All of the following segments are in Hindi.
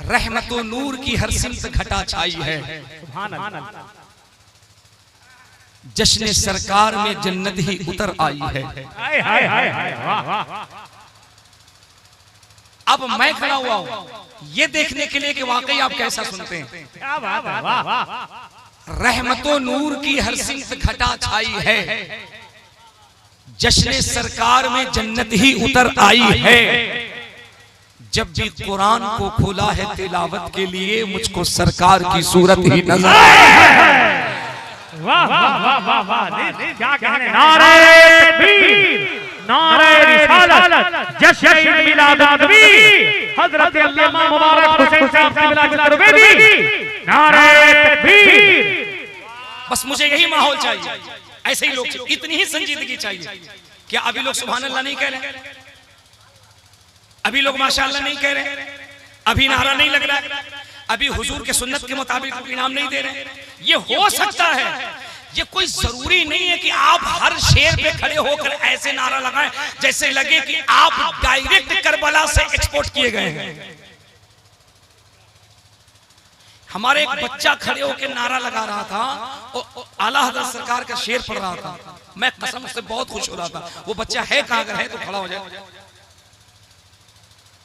रहमत व नूर की हर सिमत घटा छाई है। जश्न सरकार में जन्नत ही उतर आई है। अब मैं खड़ा हुआ हूं ये देखने के लिए कि वाकई आप कैसा सुनते हैं। रहमत व नूर की हर सिमत घटा छाई है, जश्न सरकार में जन्नत ही उतर आई है। जब भी कुरान को खोला है तिलावत के लिए, मुझको सरकार की सूरत ही नजर आई है। वाह वाह वाह वाह वाह, क्या कहने, नारे तकबीर, नारे रिसालत, जश्न मिलाद नबी हजरत अल्लामा मुबारक हुसैन साहब की मिलाद नबी, नारे तकबीर। बस मुझे यही माहौल चाहिए, ऐसे ही लोग, इतनी ही संजीदगी चाहिए। क्या अभी लोग सुभान अल्लाह नहीं कह रहे? अभी लोग माशाअल्लाह नहीं कह रहे? अभी नारा नहीं लग रहा? अभी हुजूर के सुन्नत के मुताबिक इनाम नहीं दे रहे? ये हो सकता है, ये कोई जरूरी नहीं है कि आप हर शेर पे खड़े होकर ऐसे नारा लगाएं जैसे लगे कि आप डायरेक्ट करबला से एक्सपोर्ट किए गए हैं। हमारे एक बच्चा खड़े होकर नारा लगा रहा था और आला हज़रत सरकार का शेर पढ़ रहा था। मैं कसम से बहुत खुश हो रहा था। वो बच्चा है कहां? अगर है तो खड़ा हो जाए।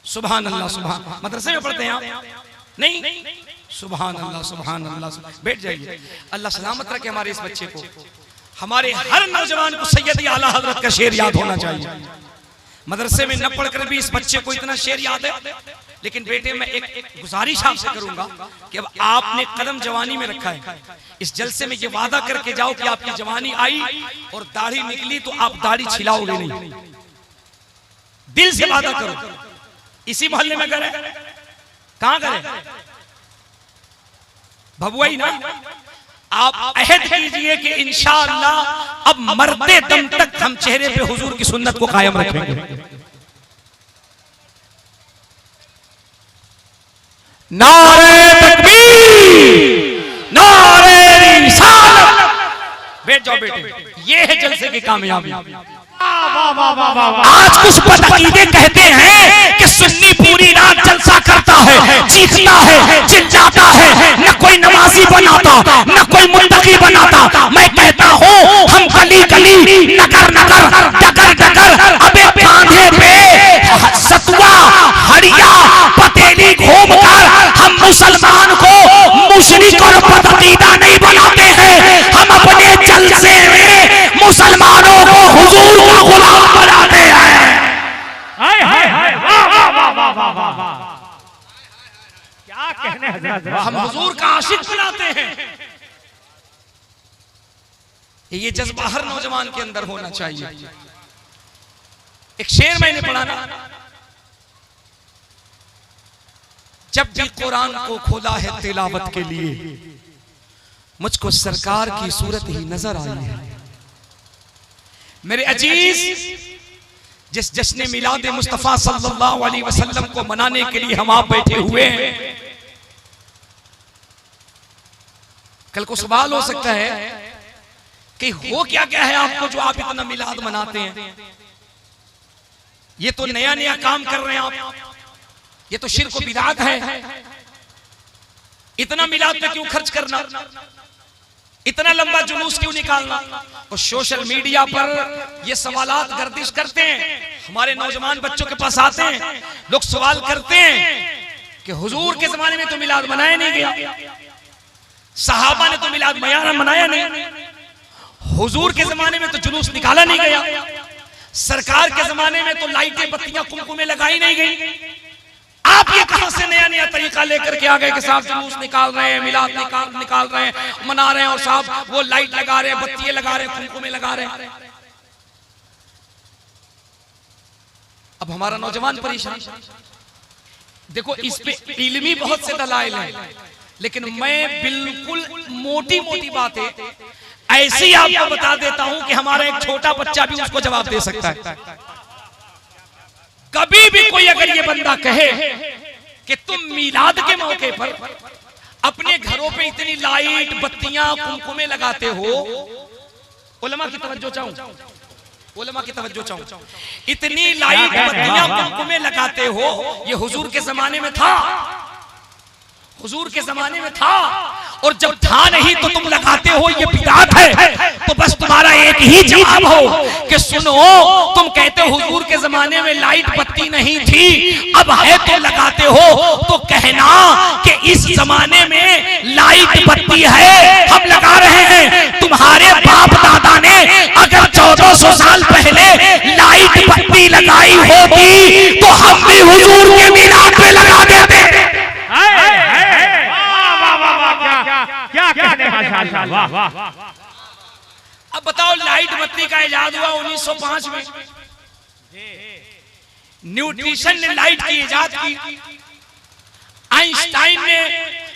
सुभान अल्लाह, सुभान। मदरसे में पढ़ते हैं आप? नहीं। सुभान अल्लाह, सुभान अल्लाह। बैठ जाइए। अल्लाह सलामत रखे हमारे इस बच्चे को। हमारे हर नौजवान को सैयद आला हज़रत का शेर याद होना चाहिए। मदरसे में न पढ़कर भी इस बच्चे को इतना शेर याद है। लेकिन बेटे मैं एक गुजारिश आपसे करूंगा कि अब आपने कदम जवानी में रखा है, इस जलसे में ये वादा करके जाओ कि आपकी जवानी आई और दाढ़ी निकली तो आप दाढ़ी छिलाओगे नहीं। दिल से वादा करो। इसी मोहल्ले में करे, कहां करे? भबुआई ना। आप अहद कीजिए कि इंशाअल्लाह अब मरते दम तक हम चेहरे पे हुजूर की सुन्नत को कायम रखेंगे। नारे तकबीर, नारे रिसालत। बैठ जाओ बेटे, ये है जलसे की कामयाबी। आज कुछ बदअकीदे कहते हैं कि सुन्नी पूरी रात जलसा करता है, चीखता है, चिल्लाता है, न कोई नमाजी बनाता, न कोई मुत्तकी बनाता। मैं कहता हूँ हम गली गली, नगर नगर, डगर डगर, अबे कांधे पे सतुआ, हड़िया, पतेली घूमकर हम मुसलमान को मुशरिक और बदअकीदा नहीं बनाते हैं। हम अपने जलसे में मुसलमानों को हुजूर का गुलाम बनाते हैं। क्या कहने हज़रत, हम हुजूर का आशिक बनाते हैं। ये जज्बा हर नौजवान के अंदर होना चाहिए। एक शेर मैंने पढ़ा ना, जब भी कुरान को खोला है तिलावत के लिए, मुझको सरकार की सूरत ही नजर आई है। मेरे अजीज, जिस जश्न मिलाद मुस्तफा सल्लल्लाहु अलैहि वसल्लम को मनाने के लिए हम आप बैठे हुए हैं, कल को सवाल हो सकता है कि हो क्या क्या है आपको जो आप इतना मिलाद मनाते हैं। ये तो नया नया काम कर रहे हैं आप, ये तो शिर्क व बिदअत है। इतना मिलाद पे क्यों खर्च करना, इतना लंबा जुलूस क्यों निकालना? और सोशल मीडिया पर ये सवालात गर्दिश करते हैं, हमारे नौजवान बच्चों के पास आते हैं, लोग सवाल करते हैं कि हुजूर के जमाने में तो मिलाद मनाया नहीं गया, सहाबा ने तो मिलाद मनाया नहीं, हुजूर के जमाने में तो जुलूस निकाला नहीं गया, सरकार के जमाने में तो लाइटें, बत्तियां, कुमकुमे लगाई नहीं गई। आप ये कहां से नया नया तरीका लेकर के आ गए कि साहब जुलूस निकाल रहे हैं, मिलाद निकाल रहे हैं, मना रहे हैं, और साहब वो लाइट लगा रहे हैं, बत्तियां लगा रहे हैं, कुमकुमे लगा रहे हैं। अब हमारा नौजवान परेशान। देखो, इस पे इल्मी बहुत से दलाइल हैं, लेकिन मैं बिल्कुल मोटी मोटी बातें ऐसी आपको बता देता हूं कि हमारा एक छोटा बच्चा भी उसको जवाब दे सकता है। कभी भी कोई अगर ये बंदा कहे कि तुम मिलाद के मौके पर अपने घरों पे इतनी लाइट, बत्तियां, कुमकुमे लगाते हो, उलमा की तवज्जो चाहूं, उलमा की तवज्जो चाहूं, इतनी लाइट, बत्तियां, कुमकुमे लगाते हो, ये हुजूर के जमाने में था? हुजूर के जमाने में था, और जब था नहीं तो तुम लगाते हो ये बिदात है। तो बस तुम्हारा एक ही जवाब हो कि सुनो, तुम कहते हो हुजूर के जमाने में लाइट बत्ती नहीं थी, अब है तो लगाते हो, तो कहना कि इस जमाने में लाइट बत्ती है, हम लगा रहे हैं। तुम्हारे बाप दादा ने अगर 1400 साल पहले लाइट बत्ती लगाई होती तो हम भी हुजूर के मीलाद पे लगा देते। अब बताओ, लाइट बत्ती का इजाद हुआ 1905 में, न्यूट्रिशन ने लाइट की इजाद की, आइंस्टाइन ने,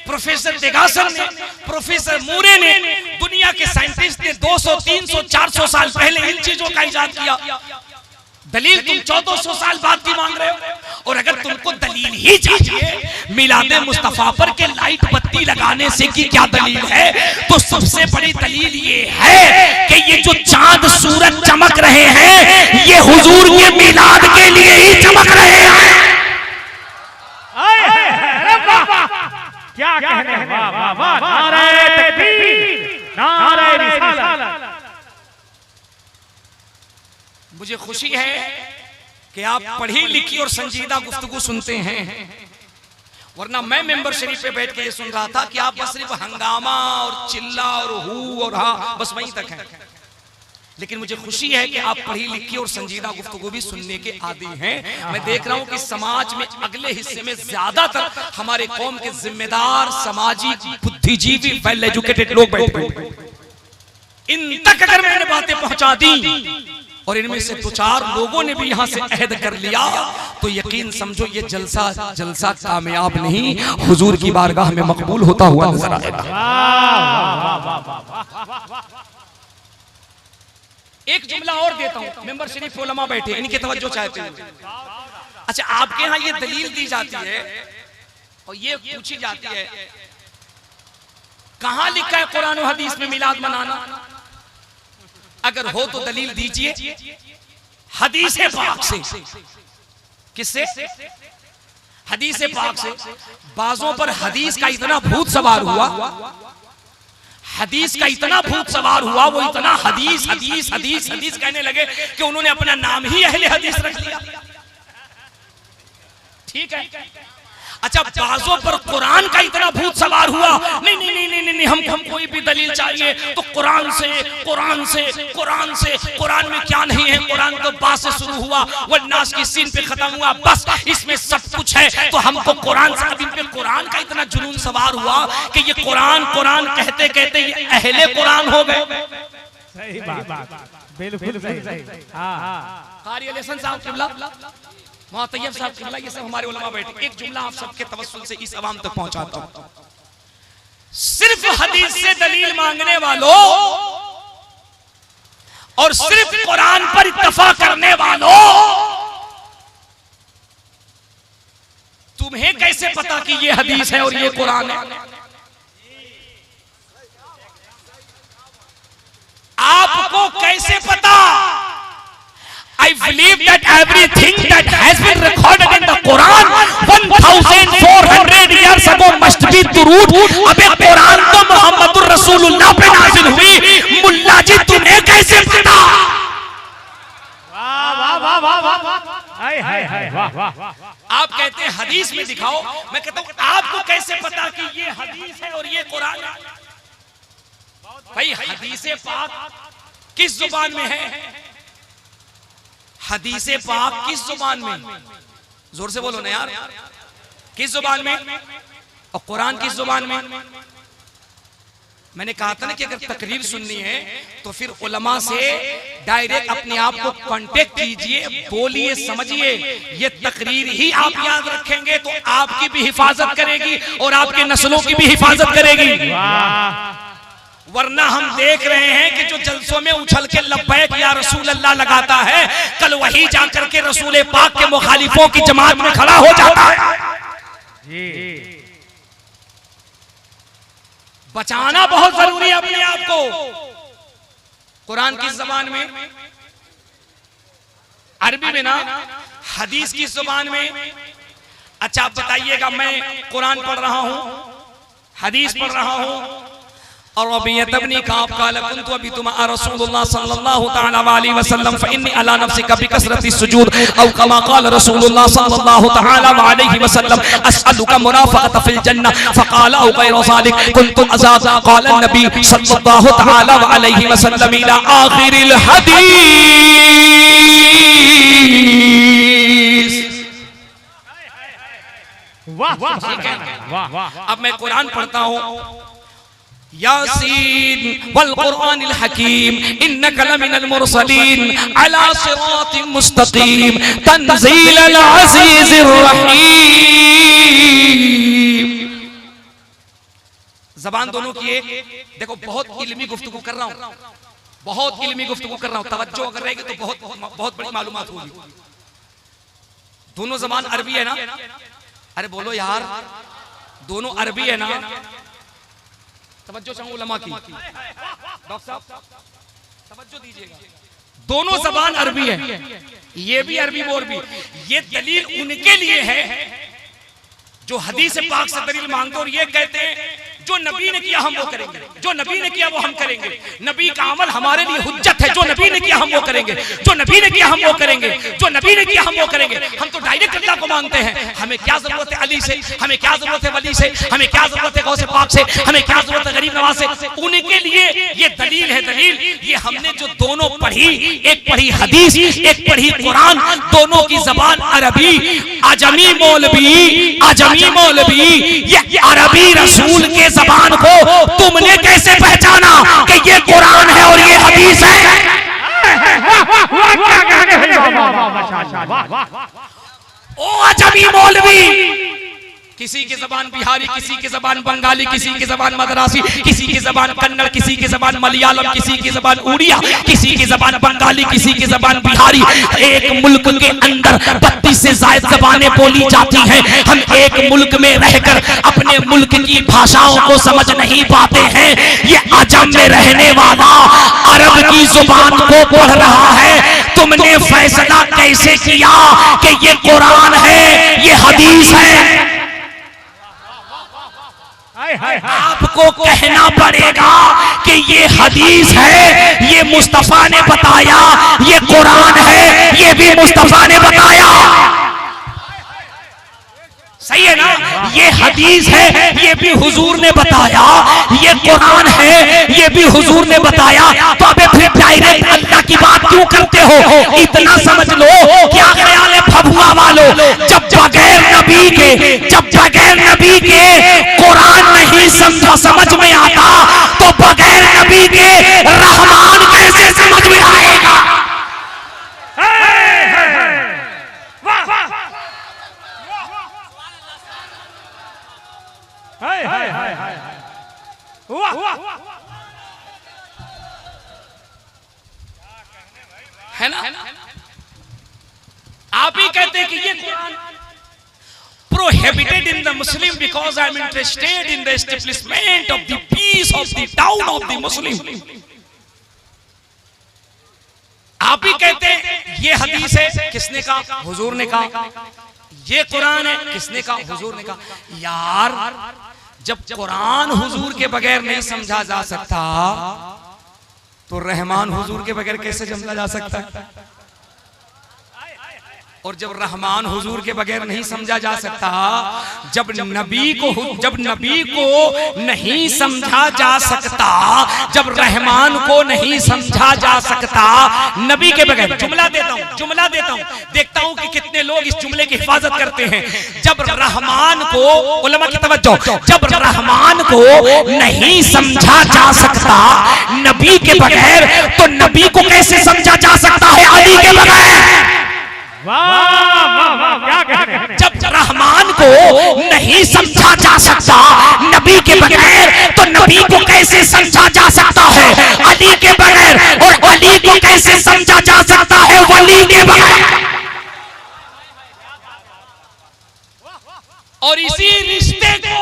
प्रोफेसर डेगासन ने, प्रोफेसर मूरे ने, दुनिया के साइंटिस्ट ने 200, 300, 400 साल पहले इन चीजों का इजाद किया। दलील तुम 1400 साल बाद की मांग रहे हो, और अगर तुमको दलील ही चाहिए मिलादे मुस्तफा पर के लाइट बत्ती लगाने से की क्या दलील है, तो सबसे बड़ी दलील ये है कि ये जो चांद सूरज चमक रहे हैं ये हुजूर के मिलाद के लिए ही चमक रहे हैं। क्या कहते हैं, वाह वाह वाह, नारे तकबीर, नारे रिसालत। मुझे खुशी है कि आप पढ़ी लिखी और संजीदा गुफ्तगू सुनते हैं, वरना मैं मेंबर शरीफ पे बैठ के ये सुन रहा था कि आप बस सिर्फ हंगामा और चिल्ला और हू और हाँ बस वहीं तक है। लेकिन मुझे खुशी है कि आप पढ़ी लिखी और संजीदा गुफ्तगू भी सुनने के आदी हैं। मैं देख रहा हूं कि समाज में अगले हिस्से में ज्यादातर हमारे कौम के जिम्मेदार, समाजी, बुद्धिजीवी, वेल एजुकेटेड लोग बैठे हैं। इन तक अगर मैंने बातें पहुंचा दी और इनमें से 2-4 लोगों ने भी यहां से अहद कर लिया तो यकीन समझो ये जलसा कामयाब नहीं, हुजूर की बारगाह में मकबूल होता हुआ नजर आएगा। एक जुमला और देता हूं, मेंबर शरीफ उलमा बैठे, इनकी तवज्जो चाहते हैं। अच्छा, आपके यहां ये दलील दी जाती है और ये पूछी जाती है कहां लिखा है कुरान और हदीस में मिलाद मनाना? अगर हो तो दलील दीजिए हदीस पाक से। किससे? हदीस पाक से। बाजों पर हदीस का इतना भूत सवार हुआ, हदीस का इतना भूत सवार हुआ, वो इतना हदीस हदीस हदीस हदीस कहने लगे कि उन्होंने अपना नाम ही अहले हदीस रख लिया। ठीक है। अच्छा, बाजों पर कुरान का इतना भूत सवार हुआ, नहीं नहीं नहीं नहीं नहीं, हम कोई भी दलील चाहिए तो कुरान से कुरान से कुरान से। कुरान में क्या नहीं है? कुरान तो बा से शुरू हुआ, वन्नास की सीन पे खत्म हुआ, बस इसमें सब कुछ है, तो हमको कुरान से। अब इन पे कुरान का इतना जुनून सवार हुआ कि ये कुरान कुरान कहते कहते ये अहले कुरान हो गए। सही बात, बिल्कुल सही। हाँ, कारी अहसन साहब किबला, वहाँ तैयब साहब किबला, ये सब हमारे उलमा बैठे। एक जुमला आप सबके तवस्सुल से इस अवाम तक पहुंचाता हूं। सिर्फ हदीस से दलील मांगने वालों और सिर्फ कुरान पर इत्तफा करने वालों, तुम्हें कैसे पता कि ये हदीस है और ये कुरान है? आपको कैसे पता? I believe that everything that has been recorded in the Quran 1400 years ago must be दुरूद। अबे कुरान तो मोहम्मदुर रसूलुल्लाह पे नाजिल हुई, मुल्ला जी तुम्हें कैसे पता? वाह वाह वाह वाह वाह, हाय हाय हाय, वाह वाह। आप कहते हैं हदीस में दिखाओ, मैं कहता हूं आपको कैसे पता कि ये हदीस है और ये कुरान है? भाई हदीस पाक किस जुबान में है? हदीस पाक किस जुबान में? जोर से बोलो ना यार, किस जुबान में? और कुरान किस जुबान में? मैंने कहा था ना कि अगर तकरीर सुननी है तो फिर उलमा से डायरेक्ट अपने आप को कांटेक्ट कीजिए, बोलिए, समझिए। ये तकरीर ही आप याद रखेंगे तो आपकी भी हिफाजत करेगी और आपके नस्लों की भी हिफाजत करेगी। वरना हम देख रहे हैं कि जो जलसों में उछल के लब्बैक या रसूल अल्लाह लगाता है, कल वही जाकर के रसूल पाक के मुखालिफों की जमात में खड़ा हो जाता है। बचाना बहुत जरूरी है अपने आप को। कुरान किस जबान में? अरबी में ना। हदीस किस जुबान में? अच्छा आप बताइएगा, मैं कुरान पढ़ रहा हूं, हदीस पढ़ रहा हूँ और रबिया तबनी काब काल कुन्तु अभी तुम रसूलुल्लाह सल्लल्लाहु तआला अलैहि वसल्लम फइन्नी अला नफ्सिका बिकसरति सुजूद औ कमा क़ाल रसूलुल्लाह सल्लल्लाहु तआला अलैहि वसल्लम अस्अलुका मुराफ़क़त फिल जन्नह फ़क़ाल औ गैर ज़ालिक कुन्तु अज़ाद क़ाल नबी सल्लल्लाहु तआला अलैहि वसल्लम इला आखिरिल हदीस। वाह वाह वाह। अब मैं कुरान पढ़ता हूँ। यासीन वल कुरानिल हकीम इन्नका लमिनल मुरसलीन अला सिरातिम मुस्तकीम तंजीलल अज़ीज़िर रहीम। ज़बान दोनों की एक। देखो बहुत इल्मी गुफ्तगू कर रहा हूँ, बहुत इल्मी गुफ्तगू कर रहा हूँ। तवज्जो अगर रहेगी तो बहुत बड़ी मालूमात होगी। दोनों ज़बान अरबी है ना? अरे बोलो यार, दोनों अरबी है ना? तवज्जो चाहूं उलमा की। डॉक्टर साहब तवज्जो दीजिएगा। दोनों ज़बान अरबी है, ये भी अरबी वो भी। ये दलील उनके लिए है जो हदीस पाक से दलील मांगते और ये कहते हैं जो नबी ने किया हम वो करेंगे, जो नबी ने किया वो हम करेंगे। नबी का अमल हमारे लिए हुज्जत है। जो नबी ने किया हम वो करेंगे, जो नबी ने किया हम वो करेंगे, जो नबी ने किया हम वो करेंगे। हम तो डायरेक्ट अल्लाह को मांगते हैं। हमें क्या जरूरत है अली से, हमें क्या जरूरत है वली से, हमें क्या जरूरत है गौसे पाक से, हमें क्या जरूरत है गरीब नवाज से। उनके लिए ये दलील है। दलील ये हमने जो दोनों पढ़ी, एक पढ़ी हदीस, एक पढ़ी कुरान, दोनों की जबान अरबी। अजमी मौलवी ये अरबी रसूल के जबान को तुमने कैसे पहचाना कि ये कुरान है और ये हदीस है? ओ अजमी मौलवी, किसी की जबान बिहारी, किसी की जबान बंगाली, किसी की जबान मद्रासी, किसी की जबान कन्नड़, किसी की जबान मलयालम, किसी की जबान उड़िया, किसी की जबान बंगाली, किसी की जबान बिहारी। एक मुल्क के अंदर 32 से ज्यादा जबानें बोली जाती हैं। हम एक मुल्क में रहकर अपने मुल्क की भाषाओं को समझ नहीं पाते हैं। ये अजम में रहने वाला अरब की जुबान को पढ़ रहा है। तुमने फैसला कैसे किया कि ये कुरान है, ये हदीस है? आपको कहना पड़ेगा कि ये हदीस है, ये मुस्तफा ने बताया, ये कुरान है, ये भी मुस्तफा ने बताया। सही है ना? ये हदीस है, ये भी हुजूर ने बताया, ये कुरान है, ये भी हुजूर ने बताया। तो अबे फिर डायरेक्ट अल्लाह की बात क्यों करते हो? इतना समझ लो। क्या ख्याल है फबुआ वालों, जब बगैर नबी के कुरान नहीं समझ में आता तो बगैर नबी के रहमान कैसे समझ में आएगा? है ना? आप ही कहते हैं कि ये Quran prohibited in the Muslim because I am interested in the establishment of the peace of the town of the Muslim. आप ही कहते हैं ये हदीस है, किसने कहा? हुजूर ने कहा। ये कुरान है, किसने कहा? हुजूर ने कहा। यार जब कुरान हुजूर के बगैर नहीं समझा जा सकता तो रहमान हुजूर के बगैर कैसे समझा जा सकता है? और जब रहमान हुजूर के बगैर नहीं समझा जा सकता, जब नबी को नहीं समझा जा सकता, जब रहमान को नहीं समझा जा सकता नबी के बगैर। जुमला देता हूं, देखता हूं कि कितने लोग इस जुमले की हिफाजत करते हैं। जब रहमान को, उलमा की तवज्जो, जब रहमान को नहीं समझा जा सकता नबी के बगैर तो नबी को कैसे समझा जा सकता है अली के बगैर? जब रहमान को नहीं समझा जा सकता नबी के बगैर तो नबी को कैसे समझा जा सकता है अली के बगैर? और अली को कैसे समझा जा सकता है वली के बगैर? और इसी रिश्ते को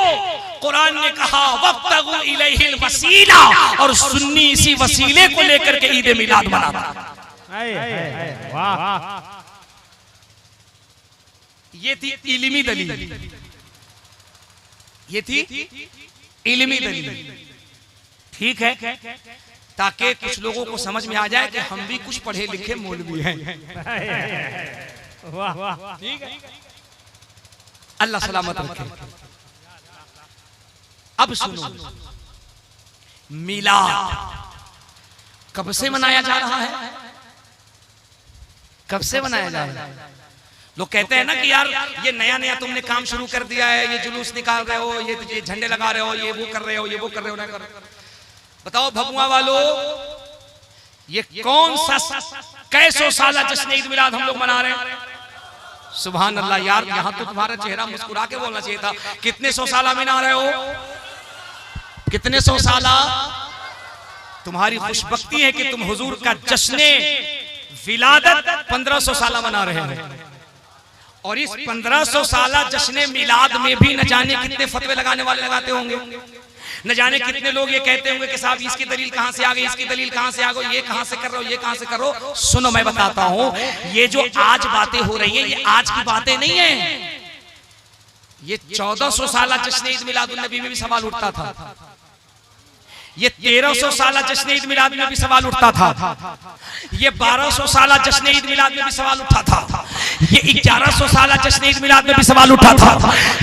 कुरान ने कहा वब्तगू इलैहिल वसीला, और सुन्नी इसी वसीले को लेकर के ईद मिलाद मनाता। ये थी इल्मी दलील, ये थी इल्मी दलील, ठीक है, ताकि कुछ लोगों को समझ में आ जाए कि हम भी कुछ पढ़े लिखे मौलवी हैं। वाह वाह, ठीक है, अल्लाह सलामत रखे। अब सुनो, मिलाद कब से मनाया जा रहा है? कब से मनाया जा रहा है? लोग कहते हैं ना कि यार ये नया नया तुमने काम शुरू कर दिया है, ये जुलूस निकाल रहे हो, ये झंडे लगा रहे हो, ये वो कर रहे हो, ये वो कर रहे हो, ना कर। बताओ भगवा वालों, ये कौन सा कैसो साला जश्न ईद मिलाद हम लोग मना रहे हैं? सुभान अल्लाह यार, यहाँ तो तुम्हारा चेहरा मुस्कुरा के बोलना चाहिए था। कितने सौ साला मना रहे हो? कितने सौ साला? तुम्हारी खुशबख्ती है कि तुम हुजूर का जश्न विलादत 1500 साला मना रहे हो, और इस 1500 साला जश्न मिलाद में भी न जाने कितने फतवे लगाने वाले लगाते होंगे, न जाने कितने लोग ये कहते होंगे कि साहब इसकी दलील कहां से आ गई, इसकी दलील कहां से आ गई, ये कहां से कर रहे हो, ये कहां से कर रहे हो। सुनो मैं बताता हूं, ये जो आज बातें हो रही है, ये आज की बातें नहीं है। ये 1400 साला जश्न ईद मिलादुन नबी में भी सवाल उठता था, ये 1300 साला जश्न ईद मिलाद में भी सवाल उठता था, ये 1200 साला जश्न ईद मिलाद में भी सवाल उठा था, ये 1100 साला जश्न ईद मिलाद में भी सवाल उठा था,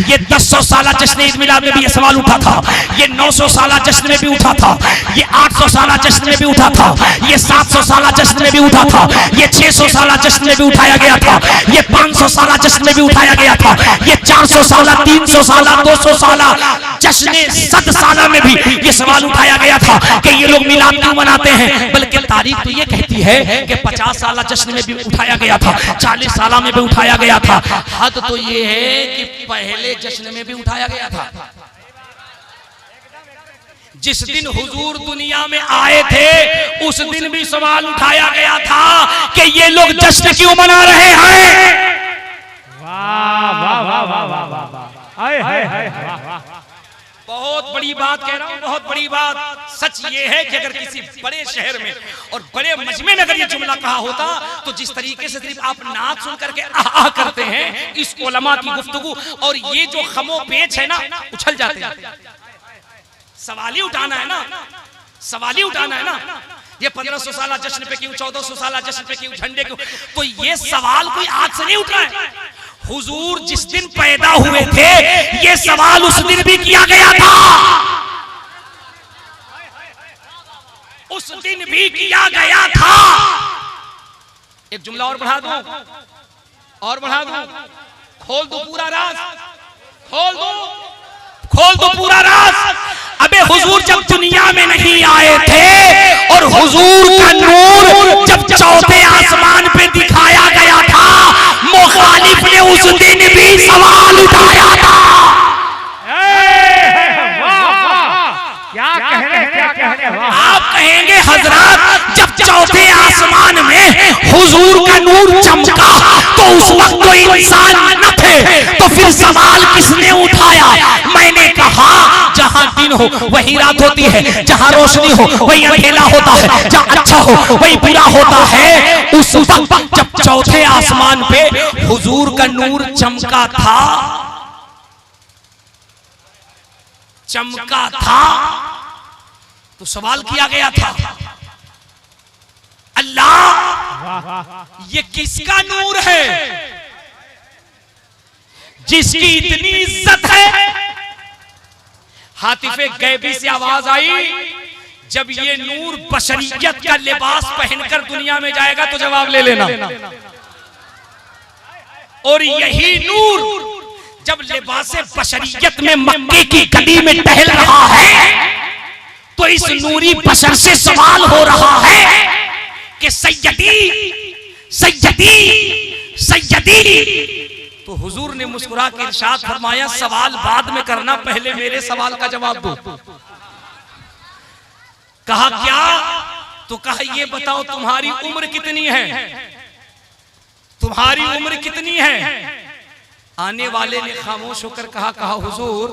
ये 1000 साला जश्न ईद मिलाद में भी ये सवाल उठा था, ये 900 साला जश्न में भी उठा था, ये 800 साला जश्न में भी उठा था, ये 700 साला जश्न में भी उठा था, ये 600 साला जश्न में भी उठाया गया था, ये 500 साला जश्न में भी उठाया गया था, ये 400 साला, 300 साला, 200 साला जश्न 100 साला में भी ये सवाल उठाया गया था कि ये लोग मिलाद क्यों मनाते हैं। बल्कि तारीख तो ये कहती है कि 50 साला जश्न में भी उठाया गया था, 40 साला में भी उठाया गया था। हद तो ये है कि पहले जश्न में भी उठाया गया था। जिस दिन हुजूर दुनिया में आए थे उस दिन भी सवाल उठाया गया था कि ये लोग जश्न क्यों मना रहे हैं। वाह वाह वाह वाह वाह वाह, हाय हाय हाय वाह। बहुत बड़ी बात कह रहा हूं, बहुत बड़ी बात। सच ये है कि अगर किसी बड़े शहर में और बड़े मजमे में अगर ये जुमला कहा होता तो जिस तरीके से सिर्फ आप नाच सुन करके आह करते हैं इस उलमा की गुफ्तगू और ये जो खमो पेच है ना, उछल जाते हैं। सवाल ही उठाना है ना, सवाल ही उठाना है ना। ये 1500 साला जश्न पे क्यों, 1400 साला जश्न पे क्यों, झंडे क्यों, तो ये सवाल कोई आज से नहीं उठ रहा है। हुजूर जिस दिन पैदा हुए थे ये सवाल उस दिन भी किया गया था, उस दिन भी किया गया था। एक जुमला और बढ़ा दूं, और बढ़ा दूं, खोल दो पूरा राज, खोल दो, खोल दो पूरा राज। अबे हुजूर जब दुनिया में नहीं आए थे और हुजूर का नूर जब चौथे आसमान पे दिखाया गया था, मुखालिफ ने उस दिन भी सवाल उठाया था। क्या कह रहे हैं, क्या कह रहे हैं? आप कहेंगे हजरत जब चौथे आसमान में हुजूर का नूर चमका तो उस वक्त कोई इंसान न थे, तो फिर सवाल किसने उठाया? मैंने कहा जहां दिन हो वही रात होती है, जहां रोशनी हो वही अंधेरा होता है, जहां अच्छा हो वही बुरा होता है। उस वक्त जब चौथे आसमान पे हुजूर का नूर चमका था, चमका था, तो सवाल किया गया था, अल्लाह ये किसका नूर है जिसकी इतनी इज्जत है? हातिफे गैबी से आवाज आई, जब ये नूर बशरियत का लिबास पहनकर दुनिया में जाएगा तो जवाब ले लेना। और यही नूर जब लिबासे बशरियत में मक्के की गली में टहल रहा है तो इस नूरी बशर से सवाल हो रहा है कि सैयदी सैयदी सैयदी। तो हुजूर ने मुस्कुरा के इरशाद फरमाया, सवाल बाद में करना, पहले मेरे सवाल का जवाब दो। कहा क्या? तो कहा ये बताओ तुम्हारी उम्र कितनी है, तुम्हारी उम्र कितनी है? आने वाले ने खामोश होकर कहा हुजूर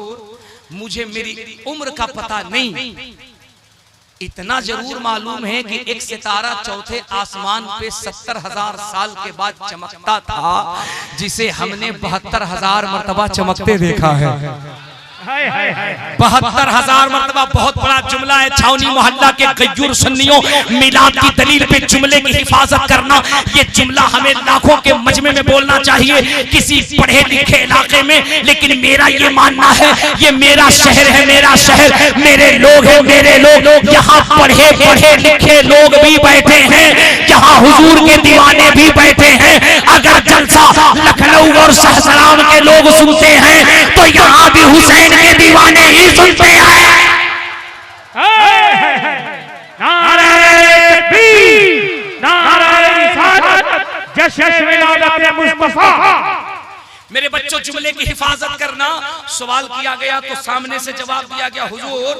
मुझे मेरी उम्र का पता नहीं, इतना जरूर मालूम है कि एक सितारा चौथे आसमान पे 70,000 साल के बाद चमकता था, जिसे हमने 72,000 मर्तबा चमकते देखा है। 72,000 मरतबा बहुत बड़ा जुमला है। छावनी मोहल्ला के गय्यूर सुन्नियों, मिलाद की दलील पे जुमले की हिफाजत करना, ये जुमला हमें लाखों के मजमे में बोलना चाहिए, किसी पढ़े लिखे इलाके में। लेकिन मेरा ये मानना है, ये मेरा शहर है, मेरा शहर, मेरे लोग हैं, मेरे लोग। यहाँ पढ़े पढ़े लिखे लोग भी बैठे हैं, यहाँ हुजूर के दीवाने भी बैठे हैं। अगर जलसा लखनऊ और सहसराम के लोग सुनते हैं तो यहाँ भी हुसैन के दीवाने ही सुनते हैं। नारे तकबीर, नारे रिसालत, जश्न विलादत मुस्तफा। मेरे बच्चों, जुमले की हिफाजत करना। सवाल किया गया तो सामने से जवाब दिया गया, हुजूर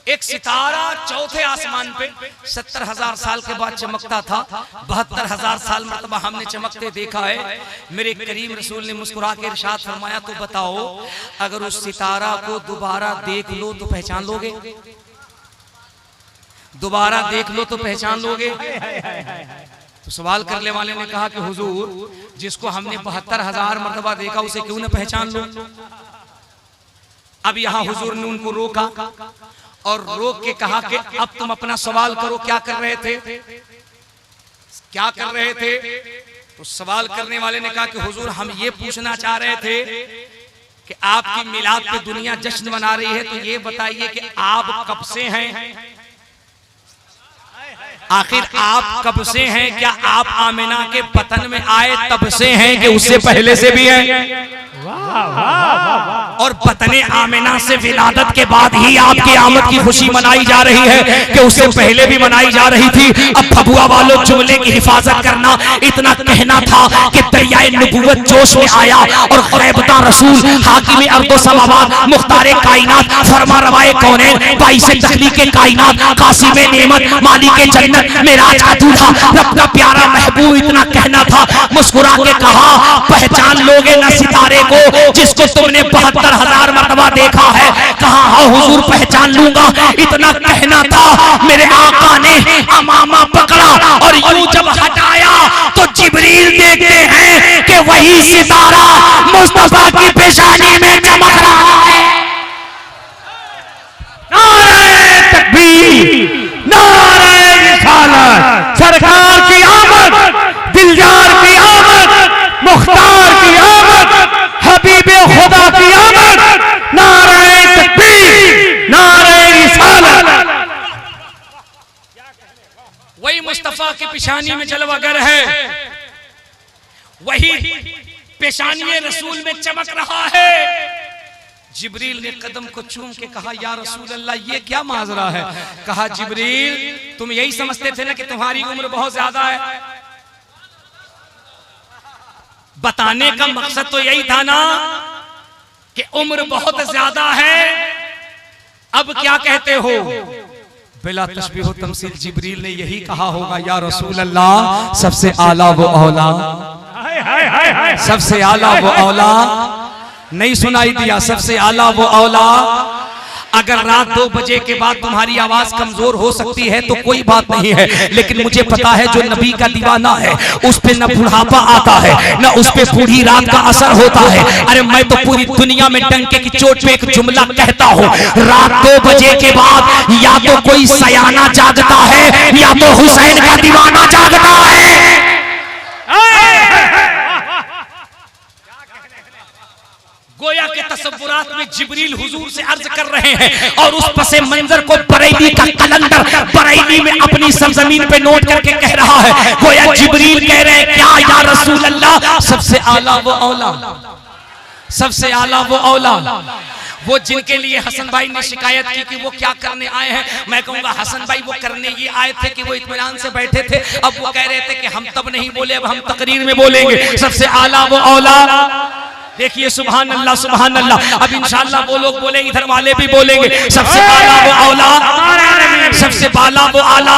एक सितारा चौथे आसमान पे 70,000 साल के बाद चमकता था, 72,000 साल मरतबा हमने चमकते देखा है। मेरे करीम रसूल ने मुस्कुरा के इरशाद फरमाया, तो बताओ अगर उस सितारा को दोबारा देख लो तो पहचान लोगे? दोबारा देख लो तो पहचान लोगे? तो सवाल करने वाले ने कहा कि हुजूर, जिसको हमने 72,000 मरतबा देखा उसे क्यों न पहचान लो? अब यहाँ हुजूर ने उनको रोका और रोक के कहा कि अब तुम अपना सवाल करो, क्या कर रहे थे, क्या कर रहे थे? तो सवाल करने वाले ने कहा कि हुजूर, हम ये पूछना चाह रहे थे कि आपकी मिलाद पे दुनिया जश्न मना रही है, तो ये बताइए कि आप कब से हैं? आखिर आप कब से हैं? क्या आप आमिना के पतन में आए तब से हैं कि उससे पहले से भी हैं? और पतने आमिना से विलादत के बाद ही आपकी आमद की खुशी मनाई जा रही है कि उससे पहले भी मनाई जा रही थी। अब फबुआ वालों, जुमले की हिफाजत करना। इतना कहना था कि दरियाए नबूवत जोश में आया और ग़ैबता रसूल, हाकिम अर्दो समावात, मुख्तारे कायनात, फरमा रवाए कौनैन, बाइसे तख्लीक़े कायनात, कासिमे नेमत, मालिके जन्नत, मेराज का दूल्हा, रब का प्यारा महबूब, इतना कहना था। मुस्कुरा के कहा, पहचान लोगे न सितारे को जिसको तुमने 72,000 मरतबा देखा है? कहा हाँ हुजूर, पहचान लूंगा। इतना कहना था, मेरे आका ने अमामा पकड़ा और यूं जब हटाया तो जिब्रील देखते हैं कि वही सितारा मुस्तफा की पेशानी में चमक रहा है। नारे तकबीर, नारे रिसालत, सरकार की आमद, दिलदार की आमद, मुख्तार की आमद, हबीबे खुदा की आमद। नारे तकबीर, नारे रिसालत। वही मुस्तफा की पेशानी में जलवागर है, वही पेशानी रसूल में चमक रहा है। जिब्रील ने कदम को चूम के कहा, या रसूल अल्लाह, ये क्या माजरा है? कहा, जिब्रील, तुम यही समझते थे ना कि तुम्हारी उम्र बहुत ज्यादा है? बताने का मकसद तो यही था ना कि उम्र बहुत ज्यादा है। अब क्या कहते हो? बिला तशबीह व तमसील जिब्रील ने यही कहा होगा, या रसूल अल्लाह, सबसे आला वो औला, सबसे आला वो औला। नहीं सुनाई दिया? सबसे आला वो औला। अगर रात 2 बजे के बाद तुम्हारी आवाज कमजोर हो सकती है तो कोई बात नहीं है, लेकिन मुझे पता है जो नबी का दीवाना है उस पे न बुढ़ापा आता है, न उस पे पूरी रात का असर होता है। अरे मैं तो पूरी दुनिया में डंके की चोट पे एक जुमला कहता हूँ, रात 2 बजे के बाद या तो कोई सयाना जागता है या तो हुसैन का दीवाना जागता है। गोया के तसव्वुरात में जिब्रील हुजूर से अर्ज कर रहे हैं और उस पसे मंजर को बरेली का कलंदर बरेली में अपनी सरजमीन पे नोट करके कह रहा है। गोया जिब्रील कह रहे हैं, क्या या रसूल अल्लाह, सबसे आला वो औला, सबसे आला वो औला, वो जिनके लिए हसन भाई ने शिकायत की कि वो क्या करने आए हैं। मैं कहूंगा हसन भाई वो करने ये आए थे कि वो इत्मीनान से बैठे थे। अब वो कह रहे थे कि हम तब नहीं बोले, अब हम तकरीर में बोलेंगे। सबसे आला वो औला। देखिए सुभान अल्लाह, सुभान अल्लाह। अब इंशाअल्लाह वो लोग बोलेंगे, इधर वाले भी बोलेंगे, सबसे आला वो औला, सबसे बाला वो आला।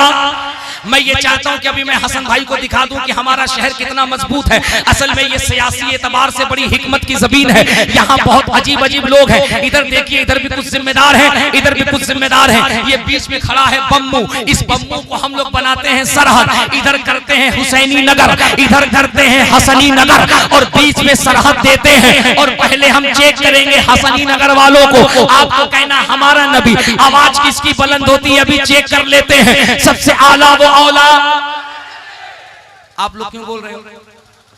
मैं ये चाहता हूं कि अभी मैं हसन भाई को दिखा दूं कि हमारा शहर कितना मजबूत है। असल में ये सियासी एतबार से बड़ी हिकमत की जमीन है। यहाँ बहुत अजीब अजीब लोग हैं। इधर देखिए, इधर भी कुछ जिम्मेदार हैं, इधर भी कुछ जिम्मेदार हैं। ये बीच में खड़ा है बम्बू। इस बम्बू को हम लोग बनाते हैं सरहद। इधर करते हैं हुसैनी नगर, इधर करते हैं हसनी नगर, और बीच में सरहद देते हैं। और पहले हम चेक करेंगे हसनी नगर वालों को। आपको कहना हमारा नबी, आवाज किसकी बुलंद होती है अभी चेक कर लेते हैं। सबसे आला वो औला। आप लोग क्यों बोल रहे हो?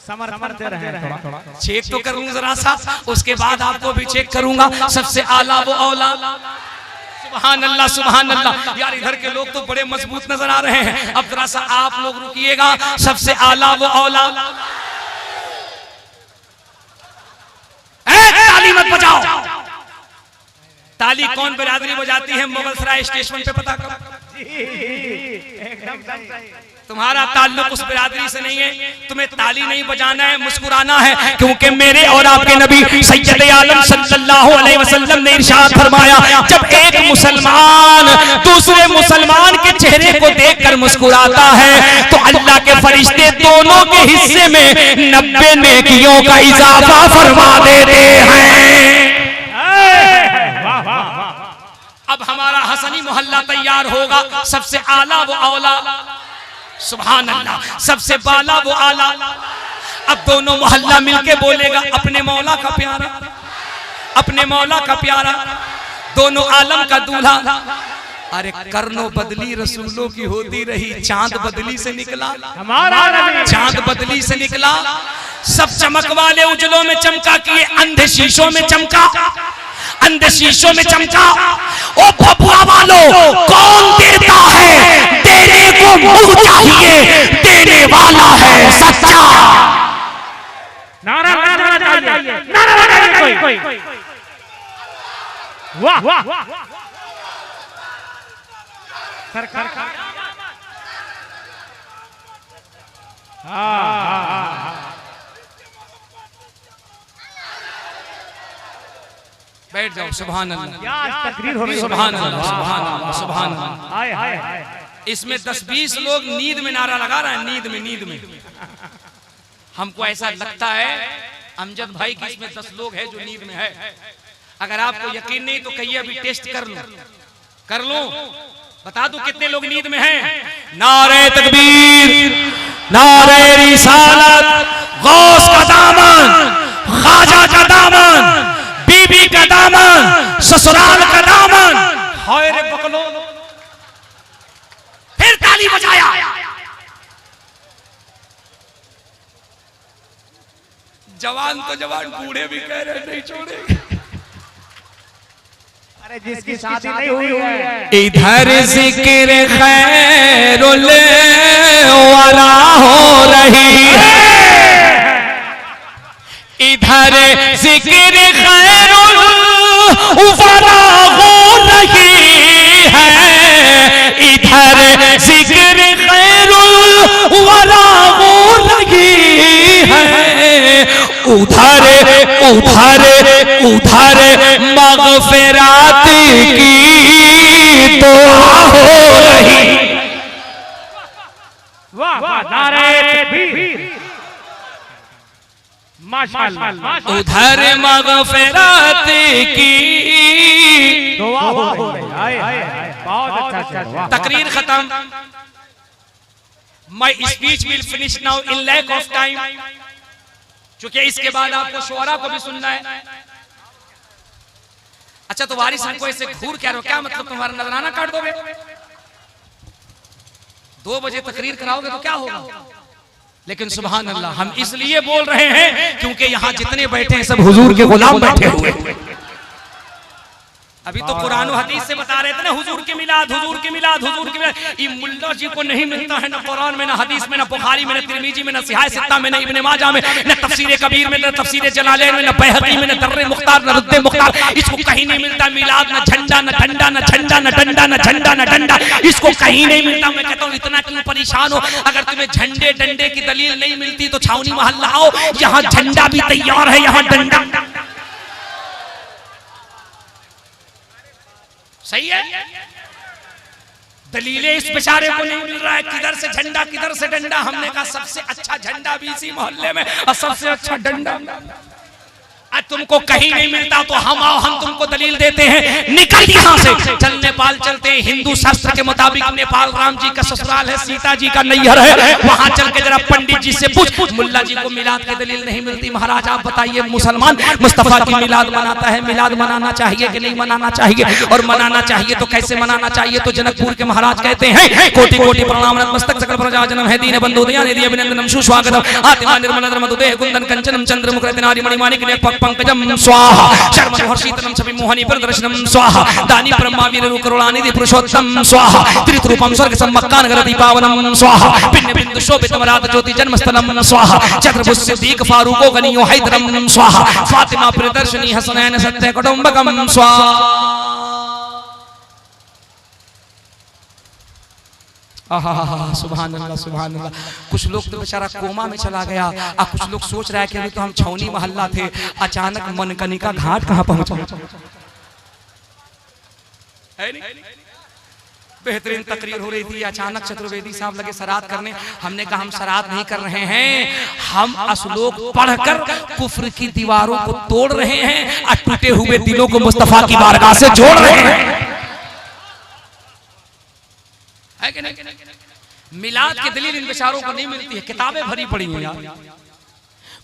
समर्थन दे रहे हैं थोड़ा। चेक तो करूं जरा सा, उसके बाद आपको भी चेक करूंगा। सबसे आला वो औला। सुभान अल्लाह, सुभान अल्लाह। यार इधर के लोग तो बड़े मजबूत नजर आ रहे हैं। अब जरा सा आप लोग रुकिएगा। सबसे आला वो औला। ताली मत बजाओ। ताली कौन बिरादरी बजाती है मुगलसराय स्टेशन पे पता करो। तुम्हारा ताल्लुक उस बिरादरी से नहीं है। तुम्हें ताली नहीं बजाना है, मुस्कुराना है, क्योंकि मेरे और आपके नबी सैयद आलम सल्लल्लाहु अलैहि वसल्लम ने इरशाद फरमाया, जब एक मुसलमान दूसरे मुसलमान के चेहरे को देखकर मुस्कुराता है तो अल्लाह के फरिश्ते दोनों के हिस्से में 90 नेकियों का इजाफा फरमा देते हैं। अब हमारा हसनी मोहल्ला तैयार होगा। सबसे आला वो औला। सुभान अल्लाह। सबसे बाला वो आला। अब दोनों मोहल्ला मिलके बोलेगा, अपने मौला का प्यारा, अपने मौला का प्यारा, दोनों आलम का दूल्हा। अरे करनो बदली रसूलों की होती रही, चांद बदली से निकला, हमारा चांद बदली से निकला। सब चमक वाले उजलों में चमका किए, अंधे शीशों में चमका, अंधे शीशों में चमका। ओ भभुआ वालों, कौन देता है? देने को मुंह चाहिए, देने वाला है सच्चा। नारा चाहिए, नारा चाहिए कोई। वाह वाह। सरकार। बैठ जाओ। सुभान अल्लाह, तकरीर हो रही है। सुभान अल्लाह, सुभान अल्लाह, सुभान अल्लाह। हाय हाय हाय। इसमें 10-20 लोग नींद में नारा लगा रहे हैं, नींद में। हमको ऐसा लगता है अमजद भाई कि इसमें 10 लोग हैं जो नींद में है। अगर आपको यकीन नहीं तो कहिए अभी टेस्ट कर लो, बता दो कितने लोग नींद में हैं। नारे तकबीर, नारे रिसालत, गौस का दामन, ख्वाजा का दामन, बीबी का दामन, ससुराल का दामन। हाय रे बकलो। फिर ताली बजाया। जवान तो जवान, बूढ़े भी कह रहे नहीं छोड़ेंगे। अरे जिसकी शादी नहीं हुई है, इधर जिक्र खैरुल वरा हो रही है, इधर जिक्र खैरुल वरा हो रही है, इधर जिक्र खैरुल वरा हो रही है। उधर मगफिरात की दुआ हो रही। वाह वाह, नारे तकबीर, माशाअल्लाह। उधर मगफिरात की दुआ हो रही। हाय हाय, बहुत अच्छा। तकरीर खत्म। My speech will finish now in lack of time, क्योंकि इसके बाद आपको शुअरा को भी सुनना है। अच्छा तो वारिस हमको ऐसे घूर क्या रहे हो? क्या मतलब तुम्हारा नजराना काट दोगे? 2 बजे तकरीर कराओगे तो क्या होगा? लेकिन सुभान अल्लाह, हम इसलिए बोल रहे हैं क्योंकि यहाँ जितने बैठे हैं सब हुजूर के गुलाम बैठे हुए। अभी तो कुरान और हदीस से बता रहे थे ना, हुजूर के मिलाद, हुजूर के मिलाद, हुजूर के मिलाद। ये मुल्ला जी को नहीं मिलता है ना कुरान में, ना हदीस में, ना बुखारी में, ना तिरमिजी में, ना सिहाह सित्ता में, ना इब्ने माजा में, ना तफसीर कबीर में, ना तफसीर जलालैन में, ना बैहक़ी में, ना दर्र मुख्तार, ना रुद्द मुख्तार। इसको कहीं नहीं मिलता मिलाद। ना झंडा, ना डंडा, ना झंडा, ना डंडा, ना झंडा, ना डंडा, इसको कहीं नहीं मिलता। मैं कहता हूँ इतना क्यों परेशान हो? अगर तुम्हें झंडे डंडे की दलील नहीं मिलती तो छावनी मोहल्ला आओ, यहाँ झंडा भी तैयार है, यहाँ डंडा। सही है। दलीलें इस बेचारे को नहीं मिल रहा है, किधर से झंडा किधर से डंडा। हमने कहा सबसे अच्छा झंडा भी इसी मोहल्ले में और सबसे अच्छा डंडा तुमको कहीं नहीं मिलता तो हम आओ, हम तुमको दलील देते हैं। निकल यहाँ से, चल नेपाल चलते हैं। हिंदू शास्त्र के मुताबिक नेपाल राम जी का ससुराल है, सीता जी का नैहर है। वहां चल के जरा पंडित जी से पूछ, मुल्ला जी को मिलाद की दलील नहीं मिलती। महाराज आप बताइए, मुसलमान मुस्तफा की मिलाद मनाता है, मिलाद मनाना चाहिए कि नहीं मनाना चाहिए? और मनाना चाहिए तो कैसे मनाना चाहिए? तो जनकपुर के महाराज कहते हैं, कोटि कोटि प्रणाम नतमस्तक सकल प्रजा जनम है दीन बंधु दयानिधि अभिनंदनम सुस्वागतम आत्मा निर्मल धर्मदुदे कुंदन कंचनम चंद्रमुख रत्नारि मणिमाणिक ने पंकजम स्वाहा शर्म हर्षितनम छवि मोहनी प्रदर्शनम स्वाहा दानी ब्रह्मा वीर करुणानिधि पुरुषोत्तम स्वाहा त्रिरूपम स्वर्ग सम्मक्कान गरति पावनम स्वाहा पिंड बिंदु शोभितम रात ज्योति जन्मस्थलम स्वाहा चतुर्भुज सिद्दीक फारूको गनियो हैदरम स्वाहा फातिमा प्रियदर्शनी हसनैन सत्य कुटुंबकम स्वाहा। सुभान अल्लाह सुभान अल्लाह। कुछ लोग तो बेचारा कोमा में चला गया, और कुछ लोग सोच रहा है कि अभी तो हम छौनी मोहल्ला थे, अचानक मनकनिका घाट कहाँ पहुंचा। बेहतरीन तकरीर हो रही थी, अचानक चतुर्वेदी साहब लगे सराद करने। हमने कहा हम सराद नहीं कर रहे हैं, हम असलोक पढ़कर कुफ्र की दीवारों को तोड़ रहे हैं और टूटे हुए दिलों को मुस्तफा की बारगाह से जोड़ रहे हैं। मिलाद की दलील इन बेचारों को नहीं मिलती है, किताबें भरी पड़ी हैं यार।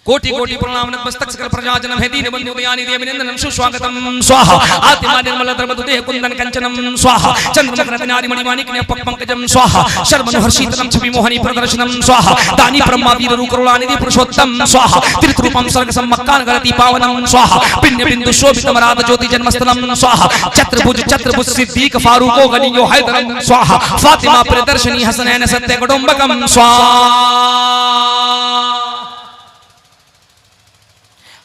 कोटि कोटि प्रणाम नतमस्तक सकल प्रजा जनम है दीन बंधु दयानिधि अभिनंदनम सुस्वागतम स्वाहा आत्मा निर्मल धर्मदुदे कुंदन कंचनम स्वाहा चंद्रमुख रत्नारि मणिमाणिक ने पंकजम स्वाहा शर्म हर्षितनम छवि मोहनी प्रदर्शनम स्वाहा दानी ब्रह्मा वीर करुणानिधि पुरुषोत्तम स्वाहा त्रिरूपम स्वर्ग सम्मक्कान गरति पावनम स्वाहा पिंड बिंदु शोभितम रात ज्योति जन्मस्थलम स्वाहा चतुर्भुज सिद्दीक फारूको गनियो हैदरम स्वाहा फातिमा प्रियदर्शनी हसनैन सत्य कुटुंबकम स्वाहा।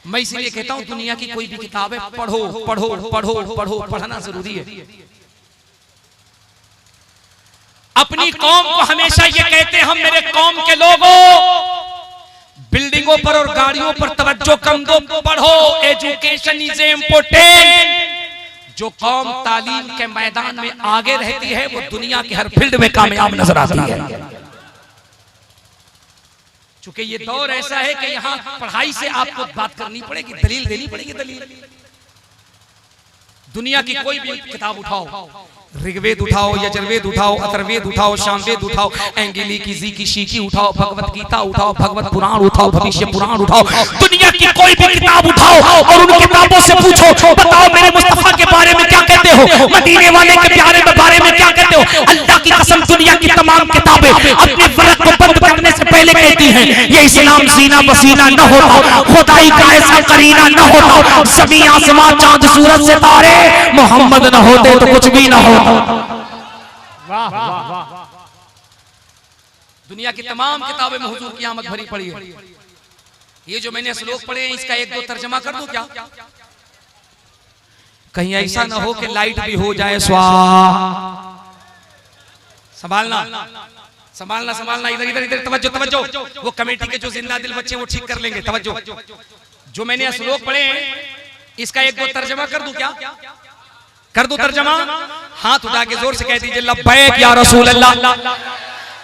मैं इसलिए कहता हूं दुनिया की कोई भी किताबें पढ़ो पढ़ो पढ़ो पढ़ो, पढ़ना जरूरी है। अपनी कौम को हमेशा ये कहते हैं हम, मेरे कौम के लोगों, बिल्डिंगों पर और गाड़ियों पर तवज्जो कम दो, पढ़ो। Education is important. जो कौम तालीम के मैदान में आगे रहती है वो दुनिया के हर फील्ड में कामयाब नजर आती है। क्योंकि ये दौर ऐसा है कि यहाँ पढ़ाई से आपको बात करनी पड़ेगी, दलील देनी पड़ेगी। दलील दुनिया की कोई भी किताब उठाओ, ऋग्वेद उठाओ, यजुर्वेद उठाओ, अथर्ववेद उठाओ, सामवेद उठाओ, एंगिली की जी की शीकी उठाओ, भगवत गीता उठाओ, भगवत पुराण उठाओ, भविष्य पुराण उठाओ, दुनिया की कोई भी किताब उठाओ और उन किताबों से पूछो, बताओ मेरे मुस्तफा के बारे में क्या कहते हो, मदीने वाले के प्यारे के बारे में क्या कहते हो। अल्लाह की कसम दुनिया की तमाम किताबें अपने फर्क को बंद करने से पहले कहती हैं ये इस्लाम सीना बसीना न होता, खुदाई का ऐसा करीना न होता, ज़मीन आसमान चांद सूरज सितारे मोहम्मद न होते तो कुछ भी न होता। वाह वाह वाह। दुनिया की तमाम किताबें में हुजूर की आमद भरी पड़ी है। ये जो मैंने श्लोक पढ़े हैं इसका एक दो तर्जमा कर दूं क्या? कहीं ऐसा ना हो कि लाइट भी हो जाए स्वाहा। संभालना संभालना संभालना, इधर इधर इधर तवज्जो तवज्जो। वो कमेटी के जो जिंदा दिल बच्चे वो ठीक कर लेंगे, तवज्जो। जो मैंने श्लोक पढ़े हैं इसका एक दो तर्जमा कर दूं क्या? कर दो तर्जमा? हाथ उठा के जोर से कह दीजिए लब्बैक या रसूल अल्लाह।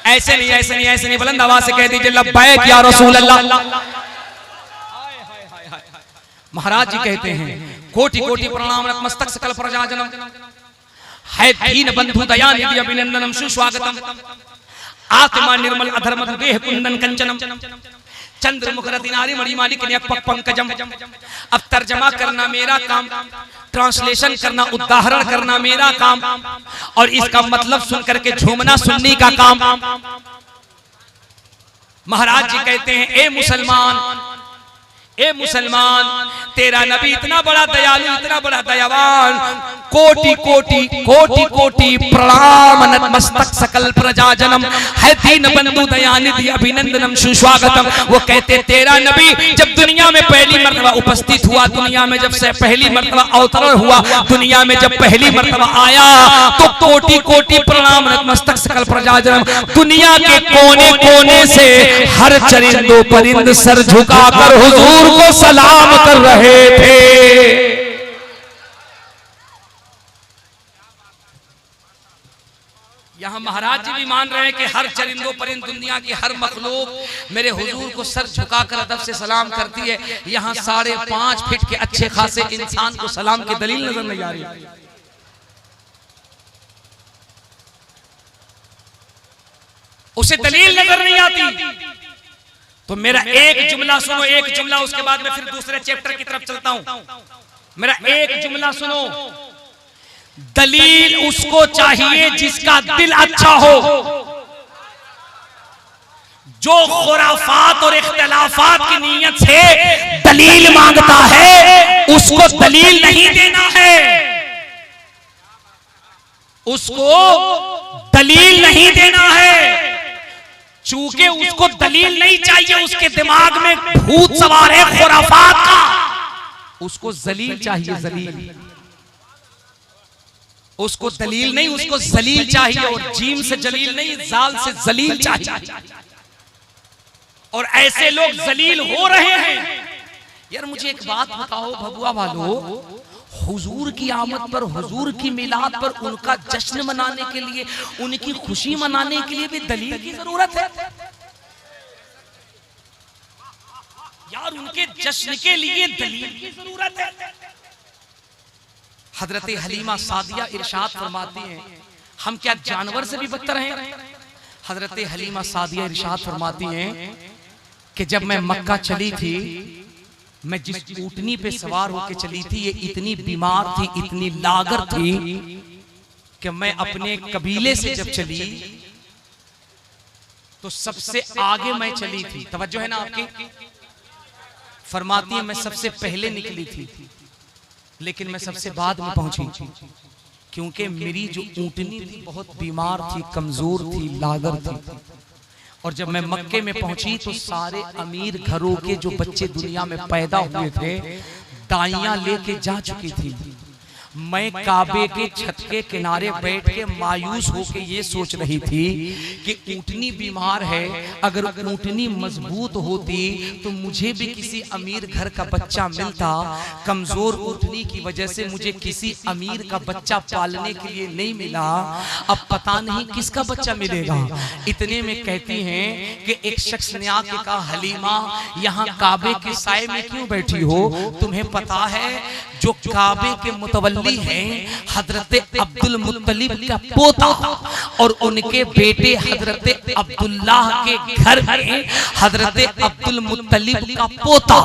ऐसे नहीं ऐसे नहीं ऐसे नहीं, बुलंद आवाज से कह दीजिए लब्बैक या रसूल अल्लाह। महाराज जी कहते हैं कोटि कोटि प्रणाम नतमस्तक सकल प्रजा जनम है दीन बंधु दयानिधि अभिनंदनम सुस्वागतम आत्मा निर्मल अधर्म देह कुंदन कंचनम चंद्रमुख रत्नारि मणिमाणिक ने पंकजम। अब तर्जमा करना मेरा काम, ट्रांसलेशन करना, उदाहरण करना मेरा काम, और इसका मतलब सुन करके झूमना सुन्नी का काम। महाराज जी कहते हैं ए मुसलमान, ए मुसलमान, तेरा नबी इतना बड़ा दयालु, इतना बड़ा दयावान, कोटि कोटि कोटि कोटि प्रणाम नतमस्तक सकल प्रजा जनम है दीन बंधु दयानिधि अभिनंदनम सुस्वागतम। वो कहते तेरा नबी जब दुनिया में पहली मर्तबा उपस्थित हुआ, दुनिया में जब से पहली मर्तबा अवतरण हुआ, दुनिया में जब पहली मर्तबा आया तो कोटि कोटि प्रणाम नतमस्तक सकल प्रजा जनम। दुनिया के कोने कोने से हर चरिंदो परिंद सर झुकाकर हुजूर को सलाम कर रहे थे। यहाँ महाराज जी भी मान रहे हैं कि हर चरिंदों परिंद दुनिया की हर मखलूक मेरे हुजूर को सर झुकाकर अदब से सलाम करती है। यहाँ 5.5 फीट के अच्छे खासे इंसान को सलाम की दलील नजर नहीं आ रही। उसे दलील नजर नहीं आती। तो मेरा एक जुमला सुनो, एक जुमला, उसके बाद मैं फिर दूसरे चैप्टर की तरफ चलता हूं। मेरा एक जुमला सुनो। दलील उसको चाहिए जिसका दिल अच्छा हो। जो खुराफात और इख्तिलाफात की नीयत से दलील मांगता है उसको दलील नहीं देना है, उसको दलील नहीं देना है। चूंकि उसको दलील नहीं चाहिए, उसके दिमाग में भूत सवार है खुराफात का, उसको जलील चाहिए, जलील। उसको दलील नहीं, उसको जलील चाहिए। और जीम से जलील नहीं, जाल से जलील चाहिए। और ऐसे लोग जलील हो रहे हैं। यार मुझे एक बात बताओ भगुआ वालों, हुजूर की आमद पर, हुजूर की मिलाद पर उनका जश्न मनाने के लिए, उनकी खुशी मनाने के लिए भी दलील की जरूरत है? यार उनके जश्न के लिए दलील की जरूरत है। हजरत हलीमा सादिया इरशाद फरमाती हैं, हम क्या जानवर से भी बदतर हैं? हजरत हलीमा सादिया इरशाद फरमाती हैं कि जब मैं मक्का चली थी, मैं जिस ऊंटनी पे सवार होकर चली थी, ये इतनी बीमार थी, इतनी लागर थी कि मैं अपने कबीले से जब चली तो सबसे आगे मैं चली थी। तवज्जो है ना आपकी? फरमाती है मैं सबसे पहले निकली थी, लेकिन मैं सबसे बाद में पहुंची, क्योंकि मेरी जो ऊंटनी थी बहुत बीमार थी, कमजोर थी, लागर थी। और जब मैं मक्के में पहुंची तो सारे अमीर घरों के जो बच्चे दुनिया में पैदा हुए थे दाइयां लेके जा चुकी थी। मैं काबे के छत के किनारे बैठ के मायूस होके ये सोच रही थी कि ऊंटनी बीमार है, अगर ऊंटनी मजबूत होती तो मुझे भी किसी अमीर घर का बच्चा मिलता। कमजोर ऊंटनी की वजह से मुझे किसी अमीर का बच्चा पालने के लिए नहीं मिला, अब पता नहीं किसका बच्चा मिलेगा। इतने में कहती हैं कि एक शख्स ने आके कहा, हलीमा यहाँ काबे के साए में क्यों बैठी हो? तुम्हें पता है जो काबे के मुतवल्ली हैं हजरत अब्दुल मुत्तलिब का पोता और उनके बेटे हजरत अब्दुल्लाह के घर में हजरत अब्दुल मुत्तलिब का पोता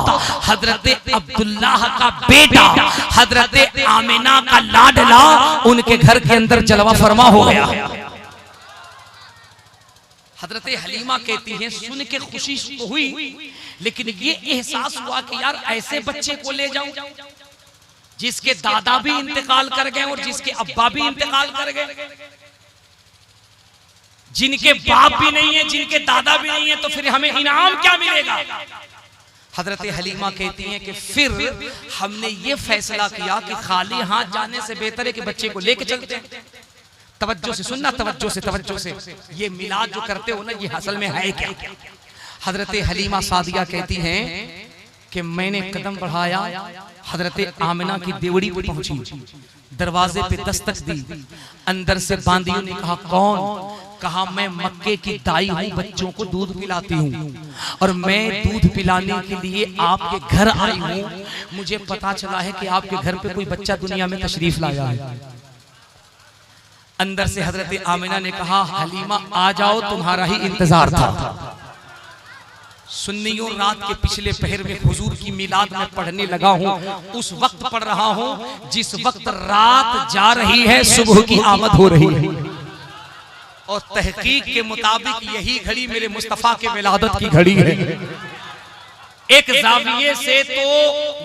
हजरत अब्दुल्लाह का बेटा हजरत आमिना का लाडला उनके घर के अंदर जलवा फरमा हो गया। हजरत हलीमा कहती हैं सुन के खुशी तो हुई, लेकिन ये एहसास हुआ कि यार ऐसे बच्चे को ले जाऊं जिसके दादा भी इंतकाल कर गए और जिसके अब्बा भी इंतकाल कर गए, जिनके बाप भी नहीं है, जिनके दादा भी नहीं है, तो फिर हमें इनाम क्या मिलेगा? हजरत हलीमा कहती हैं कि फिर हमने ये फैसला किया कि खाली हाथ जाने से बेहतर है कि बच्चे को लेके चलते हैं। तवज्जो से सुनना, तवज्जो से ये मिलाद जो करते हो ना, ये असल में है क्या? हजरत हलीमा सादिया कहती हैं कि मैंने कदम बढ़ाया, हजरत आमिना की देवड़ी पे पहुंची, दरवाजे पे दस्तक दी, अंदर से बांदियों ने कहा कौन? कहा मैं मक्के की दाई हूँ, बच्चों को दूध पिलाती हूँ और मैं दूध पिलाने के लिए आपके घर आई हूँ। मुझे पता चला है कि आपके घर पे कोई बच्चा दुनिया में तशरीफ लाया है। अंदर से हजरत आमिना ने कहा हलीमा आ जाओ, तुम्हारा ही इंतजार था। सुन्नियों रात के पिछले पहर में हुजूर की मिलाद में पढ़ने लगा हूँ, उस वक्त पढ़ रहा हूँ जिस वक्त रात जा रही है, सुबह की आमद हो रही है। और तहकीक के मुताबिक यही घड़ी मेरे मुस्तफा के विलादत की घड़ी है। एक जाविये से तो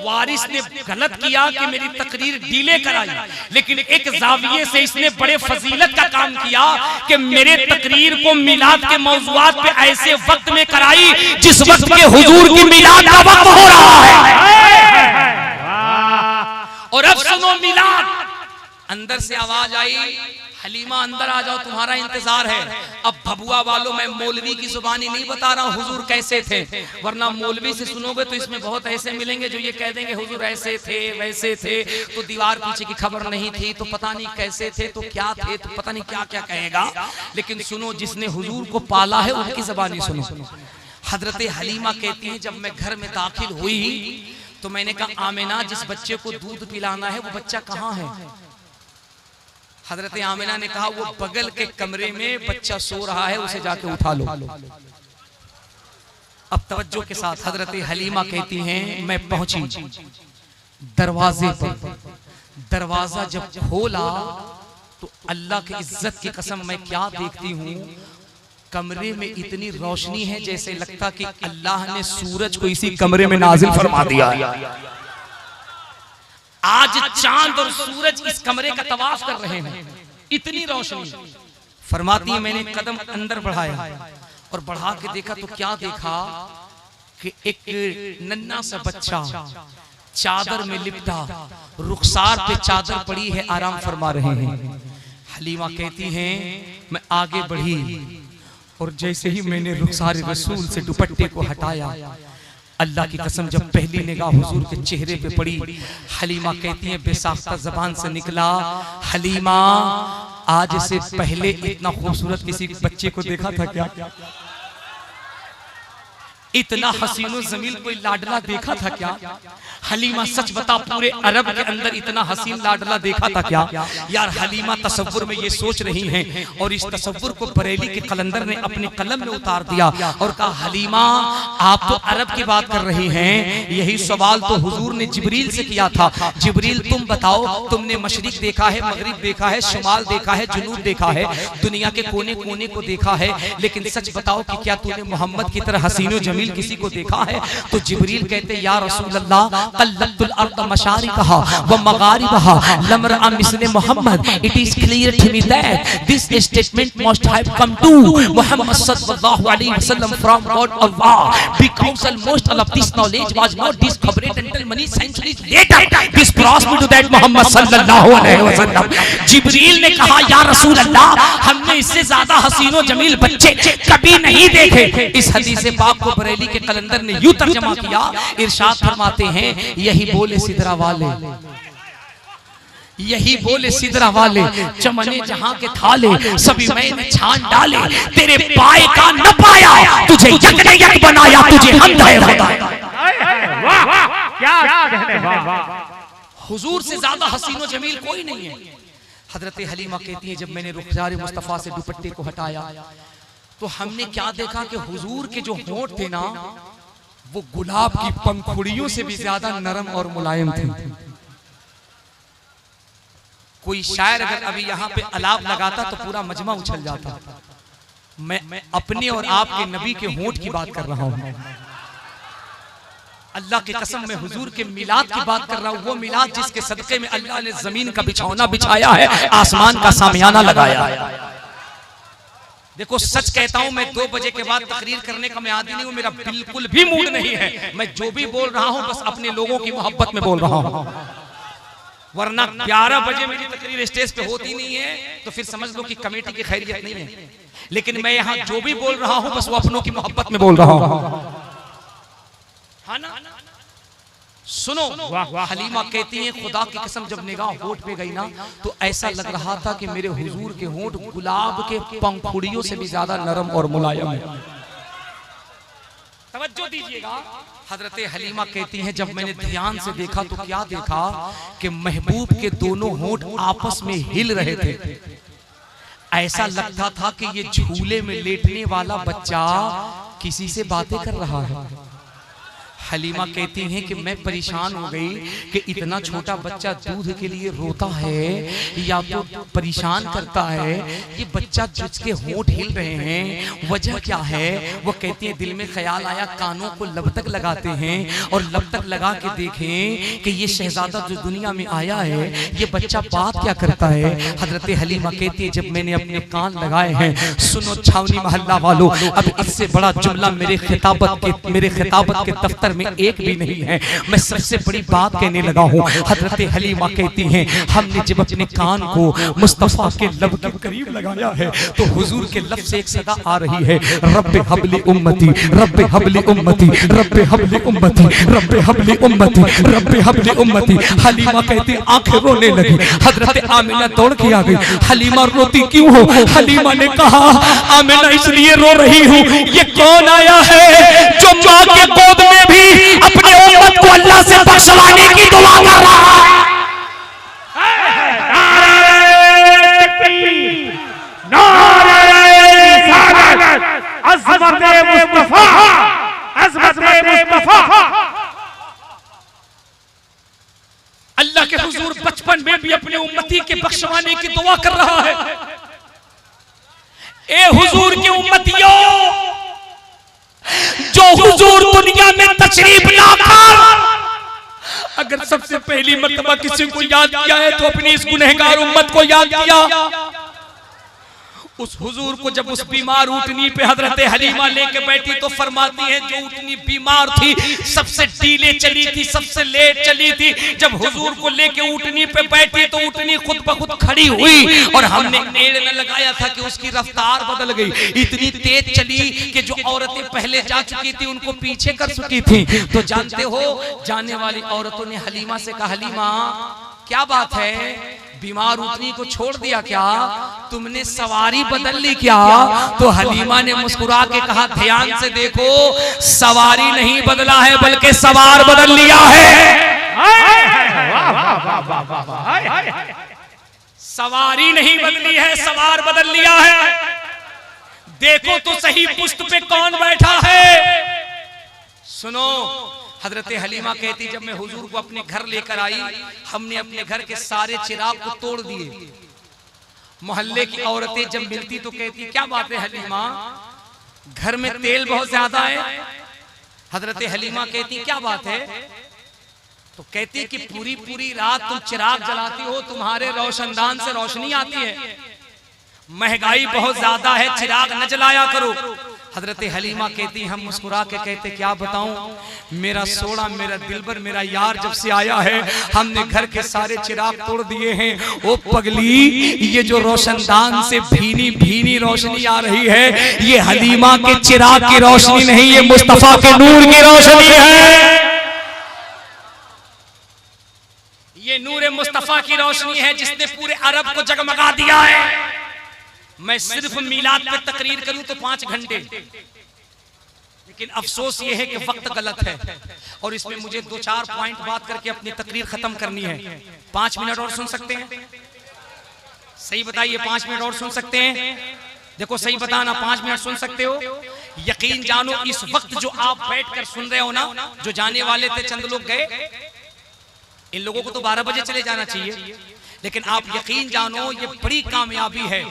वारिस ने गलत किया कि मेरी तकरीर डिले कराई, लेकिन एक जाविये से इसने बड़े फजीलत का काम किया कि मेरे तकरीर को मिलाद के मौजूआत पे ऐसे वक्त में कराई जिस वक्त के हुजूर की मिलाद का वक्त हो रहा है। और अब सुनो मिलाद, अंदर से आवाज आई, हलीमा अंदर आ जाओ, तुम्हारा इंतजार है। अब भभुआ वालों, मैं मौलवी की जुबानी नहीं बता रहा हूँ हुजूर कैसे थे, वरना मौलवी से सुनोगे तो इसमें बहुत ऐसे मिलेंगे जो ये कह देंगे हुजूर ऐसे थे वैसे थे, तो दीवार पीछे की खबर नहीं थी तो पता नहीं कैसे थे, तो क्या थे तो पता नहीं क्या क्या कहेगा। लेकिन सुनो, जिसने हुजूर को पाला है उनकी जुबानी सुनो। हजरत हलीमा कहती हैं, जब मैं घर में दाखिल हुई तो मैंने कहा, आमिना जिस बच्चे को दूध पिलाना है वो बच्चा कहाँ है? हजरत आमिना ने कहा, वो बगल के कमरे में बच्चा सो रहा है, उसे जाके उठा लो। अब तवज्जो के साथ हजरत हलीमा कहती हैं, मैं पहुंची दरवाजे पर, दरवाजा जब खोला तो अल्लाह की इज्जत की कसम मैं क्या देखती हूँ, कमरे में इतनी रोशनी है जैसे लगता कि अल्लाह ने सूरज को इसी कमरे में नाजिल फरमा दिया। आज चांद और सूरज इस कमरे का तवाफ कर रहे हैं, इतनी रोशनी। फरमाती है, मैंने कदम अंदर बढ़ाया और बढ़ा के देखा तो क्या देखा कि एक नन्हा सा बच्चा चादर में लिपटा, रुखसार पे चादर पड़ी है, आराम फरमा रहे हैं। हलीमा कहती हैं, मैं आगे बढ़ी और जैसे ही मैंने रुखसार रसूल से दुपट्टे को हटाया, अल्लाह की कसम जब पहली निगाह हुजूर के चेहरे पे पड़ी, हलीमा कहती हैं बेसाख्ता जबान से निकला, हलीमा आज से पहले इतना खूबसूरत किसी बच्चे को देखा था क्या? इतना हसीनो जमील कोई लाडला देखा था क्या? हलीमा सच बता, पूरे अरब के अंदर इतना हसीन लाडला देखा था क्या? यार हलीमा तसव्वुर में ये सोच रही हैं और इस तसव्वुर को बरेली के कलंदर ने अपने कलम में उतार दिया और कहा, हलीमा आप तो अरब की बात कर रही हैं, यही सवाल तो हुजूर ने जिब्रील से किया था। जिब्रील तुम बताओ, तुमने मशरिक देखा है, मगरिब देखा है, शुमाल देखा है, जुनूब देखा है, दुनिया के कोने कोने को देखा है, लेकिन सच बताओ कि क्या तूने मोहम्मद की तरह हसीनो जमील किसी को देखा है? तो जिब्रील कहते, या रसूल अल्लाह, कल्लतुल अर्द मशारिकहा व मगारिबहा लम रअ मिस्ल Muhammad, it is clear to me that this statement must have come to Muhammad सल्लल्लाहु अलैहि वसल्लम from God Allah, because almost all of this knowledge was not discovered until many centuries later. This brought me to that Muhammad सल्लल्लाहु अलैहि वसल्लम। जिब्रील ने कहा, या रसूल अल्लाह, हमने इससे ज्यादा हसीनो जमील बच्चे कभी नहीं देखे। इस हदीस पाक को बरेली के कलंदर ने यूं तर्जमा किया, इरशाद फरमाते हैं, यही बोले सिदरा वाले, यही बोले सिदरा वाले, चमने जहां के थाले सभी मैंने छान डाले, तेरे पाए का न पाया, तुझे यक ने यक बनाया, तुझे हमद है खुदा। वाह वाह, क्या कहने, वाह वाह। हुजूर से ज्यादा हसीनो जमील कोई नहीं है। हजरत हलीमा कहती है, जब मैंने रुखसार मुस्तफा से दुपट्टे को हटाया तो हमने क्या देखा कि हुजूर के जो होंठ थे ना, वो गुलाब की पंखुड़ियों से भी ज्यादा नरम और मुलायम थे। कोई शायर अगर अभी यहाँ पे अलाप लगाता तो पूरा मजमा उछल जाता। मैं अपने और आपके नबी के होंठ की बात कर रहा हूँ। अल्लाह की कसम, मैं हुजूर के मिलाद की बात कर रहा हूँ, वो मिलाद जिसके सदके में अल्लाह ने जमीन का बिछौना बिछाया है, आसमान का सामियाना लगाया है। देखो सच कहता हूं, मैं 2 बजे के बाद तकरीर करने का मैं आदी नहीं हूं, मेरा बिल्कुल भी मूड नहीं है। मैं जो भी बोल रहा हूं बस अपने लोगों की मोहब्बत में बोल रहा हूं, वरना 11 बजे मेरी तकरीर स्टेज पे होती नहीं है तो फिर समझ लो कि कमेटी की खैरियत नहीं है। लेकिन मैं यहाँ जो भी बोल रहा हूं बस वो अपनों की मोहब्बत में बोल रहा हूं, है ना? सुनो, हलीमा कहती हैं, खुदा की कसम जब निगाह होठ पे गई ना तो ऐसा लग रहा था कि मेरे हुजूर के होठ गुलाब के पंखुड़ियों से भी ज्यादा नरम और मुलायम है। तवज्जो दीजिएगा। हजरत हलीमा कहती हैं, जब मैंने ध्यान से देखा तो क्या देखा कि महबूब के दोनों होठ आपस में हिल रहे थे। ऐसा लगता था कि ये झूले में लेटने वाला बच्चा किसी से बातें कर रहा है। हलीमा कहती हैं कि मैं परेशान हो गई कि इतना छोटा बच्चा दूध के लिए रोता है या तो परेशान करता है, ये बच्चा जिसके होंठ हिल रहे हैं वजह क्या है? वो कहती है, दिल में ख्याल आया कानों को लब तक लगाते हैं और लब तक लगा के देखें कि ये शहजादा जो दुनिया में आया है ये बच्चा बात क्या करता है। हजरत हलीमा कहती है, जब मैंने अपने कान लगाए हैं, सुनो छावनी मोहल्ला वालों, अब इससे बड़ा जुमला मेरे खिताबत के दफ्तर में एक भी नहीं है। मैं सबसे बड़ी बात कहने लगा हूँ। हजरत हलीमा कहती हैं हमने जब अपने कान को मुस्तफा के लब के करीब लगाया है तो हुजूर के लब से एक सदा आ रही है, रब्बे हबली उम्मती, रब्बे हबली उम्मती, रब्बे हबली उम्मती, रब्बे हबली उम्मती, रब्बे हबली उम्मती। हलीमा कहती आंखें रोने लगी। हजरत आमिना दौड़ के आ गई। हलीमा रोती क्यों हो? हलीमा ने कहा आमिना इसलिए रो रही हूँ, ये कौन आया है जो माँ के गोद में भी अपने उम्मत को अल्लाह से बख्शवाने की दुआ कर रहा है। अल्लाह के हुजूर बचपन में भी अपने उम्मती के बख्शवाने की दुआ कर रहा है। ए हुजूर के उम्मतियों, जो हुजूर दुनिया में तशरीफ लाकर अगर सबसे पहली मर्तबा किसी को याद किया है तो अपनी इस गुनहगार उम्मत को याद किया। उस हुजूर को जब उस बीमार ऊँटनी पे हजरत हलीमा लेके बैठी तो फरमाती है जो ऊँटनी बीमार थी, सबसे डीले चली थी, सबसे लेट चली थी, जब हुजूर को लेके ऊँटनी पे बैठी तो ऊँटनी खुद ब खुद खड़ी हुई और हमने एड़ में लगाया था कि उसकी रफ्तार बदल गई। इतनी तेज चली कि जो औरतें पहले जा चुकी थी उनको पीछे कर चुकी थी। तो जानते हो जाने वाली औरतों ने हलीमा से कहा हलीमा क्या बात है, बीमार ऊँटनी को छोड़ दिया क्या? तुमने सवारी बदल ली क्या? तो हलीमा ने मुस्कुरा के कहा ध्यान से देखो, सवारी नहीं बदला है बल्कि सवार बदल लिया है। सवारी नहीं बदली है, सवार बदल लिया है। देखो तो सही पुश्त पे कौन बैठा है। सुनो, हजरत हलीमा कहती जब मैं हुजूर को अपने घर लेकर आई, हमने अपने घर के सारे चिराग को तोड़ दिए। मोहल्ले की औरतें जब मिलती तो कहती क्या बात है हलीमा, घर में तेल बहुत ज्यादा है। हजरत हलीमा कहती क्या बात है? तो कहती कि पूरी पूरी रात तुम चिराग जलाती हो, तुम्हारे रोशनदान से रोशनी आती है, महंगाई बहुत ज्यादा है, चिराग न जलाया करो। हजरत हलीमा कहती हम मुस्कुरा के कहते क्या बताऊं, मेरा सोना, मेरा दिलबर, मेरा यार जब से आया है हमने घर के सारे चिराग तोड़ दिए हैं। ओ पगली, ये जो रोशनदान से भीनी भीनी रोशनी आ रही है ये हलीमा के चिराग की रोशनी नहीं, ये मुस्तफा के नूर की रोशनी है। ये नूर मुस्तफा की रोशनी है जिसने पूरे अरब को जगमगा दिया है। मैं सिर्फ मीलाद पे तकरीर करूं तो 5 घंटे, लेकिन अफसोस ये है कि वक्त गलत है और इसमें मुझे 2-4 पॉइंट बात करके अपनी तकरीर खत्म करनी है। 5 मिनट और सुन सकते हैं? सही बताइए, 5 मिनट और सुन सकते हैं? देखो सही बताना, 5 मिनट सुन सकते हो? यकीन जानो इस वक्त जो आप बैठकर सुन रहे हो ना, जो जाने वाले थे चंद लोग गए, इन लोगों को तो 12 बजे चले जाना चाहिए, लेकिन आप यकीन जानो ये बड़ी कामयाबी है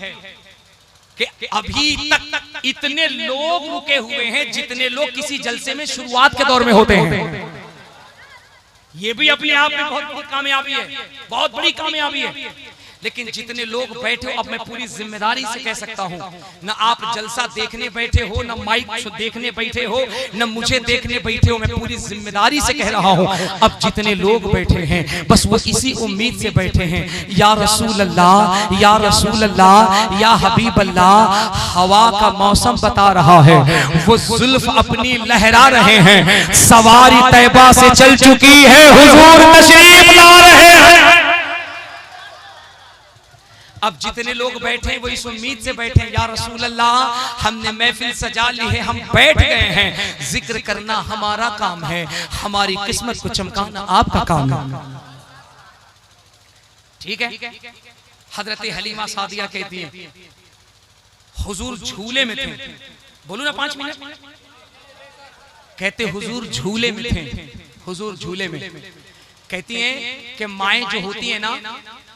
कि अभी तक इतने लोग रुके हुए हैं जितने लोग किसी जलसे में शुरुआत के दौर में होते हैं। ये भी अपने आप में बहुत बड़ी कामयाबी है, बहुत बड़ी कामयाबी है। लेकिन जितने लोग बैठे हो, अब मैं पूरी जिम्मेदारी से कह सकता हूं, न आप जलसा देखने बैठे हो, न माइक देखने बैठे हो, न मुझे देखने बैठे हो, मैं पूरी जिम्मेदारी से कह रहा हूं। अब जितने लोग बैठे हैं बस वो इसी उम्मीद से बैठे हैं, या रसूल अल्लाह, या रसूल अल्लाह, या हबीब अल्लाह। हवा का मौसम बता रहा है, वो जुल्फ अपनी लहरा रहे हैं, सवारी तैबा से चल चुकी है, हुजूर तशरीफ ला रहे हैं। अब जितने लोग बैठे हैं वो इस उम्मीद से बैठे हैं, या रसूल अल्लाह हमने महफिल सजा ली है, हम बैठ गए हैं, जिक्र करना हमारा काम है, हमारी किस्मत को चमकाना आपका काम है। ठीक है? हजरत हलीमा सादिया कहती है हुजूर झूले में थे, बोलू ना 5 मिनट, कहते हुजूर झूले में थे, हुजूर झूले में। कहती हैं कि माएँ जो होती है ना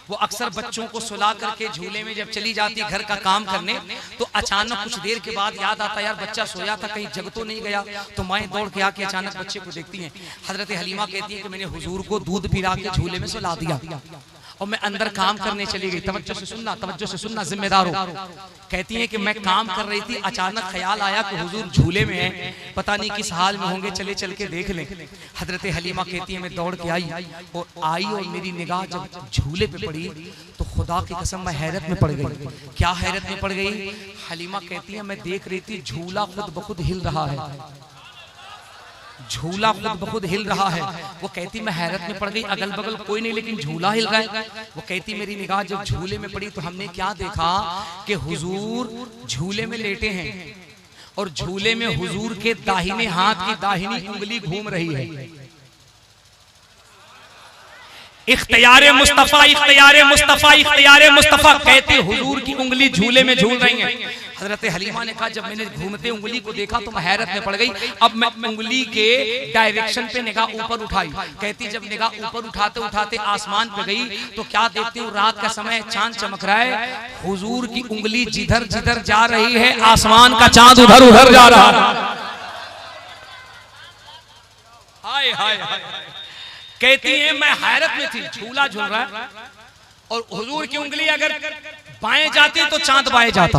वो अक्सर बच्चों को सुला करके झूले में जब चली जाती घर का काम करने, तो अचानक कुछ देर के बाद याद आता यार बच्चा सोया था कहीं जग तो नहीं गया। तो माएं दौड़ के आके अचानक बच्चे को देखती हैं। हजरत हलीमा कहती है कि मैंने हुजूर को दूध पिला के झूले में सुला दिया और मैं अंदर काम करने चली गई। तवज्जो से सुनना जिम्मेदार हो। कहती है कि मैं काम कर रही थी, अचानक ख्याल आया कि हुजूर झूले में हैं, पता नहीं किस हाल में होंगे, चले चल के देख लें। हजरत हलीमा कहती है मैं दौड़ के आई और मेरी निगाह जब झूले पे पड़ी तो खुदा की कसम मैं हैरत में पड़ गई। क्या हैरत में पड़ गई? हलीमा कहती है मैं देख रही थी झूला खुद ब खुद हिल रहा है, झूला खुद ब खुद हिल रहा है। वो कहती मैं हैरत में पड़ गई, अगल बगल कोई नहीं लेकिन झूला हिल रहा है। वो कहती मेरी निगाह जब झूले में पड़ी तो हमने क्या देखा कि हुजूर झूले में लेटे हैं और झूले में हुजूर के दाहिने हाथ की दाहिनी उंगली घूम रही है। इख्तियारे मुस्तफा, इख्तियारे मुस्तफा, इख्तियारे मुस्तफा कहते हुजूर की उंगली झूले में झूल रही है। हजरत हलीमा ने कहा जब मैंने घूमते उंगली को देखा तो मैं हैरत में पड़ गई। अब मैं उंगली के डायरेक्शन पे निगाह ऊपर उठाई। कहती जब निगाह ऊपर उठाते उठाते आसमान पे गई तो क्या देखती हूँ रात का समय, चांद चमक रहा है। हुजूर की उंगली जिधर जिधर जा रही है आसमान का चांद उधर उधर जा रहा है। हाय हाय हाय। कहती है मैं हैरत में थी, झूला झूल रहा है और हुजूर की उंगली अगर बाएं जाती तो चांद बाएं जाता,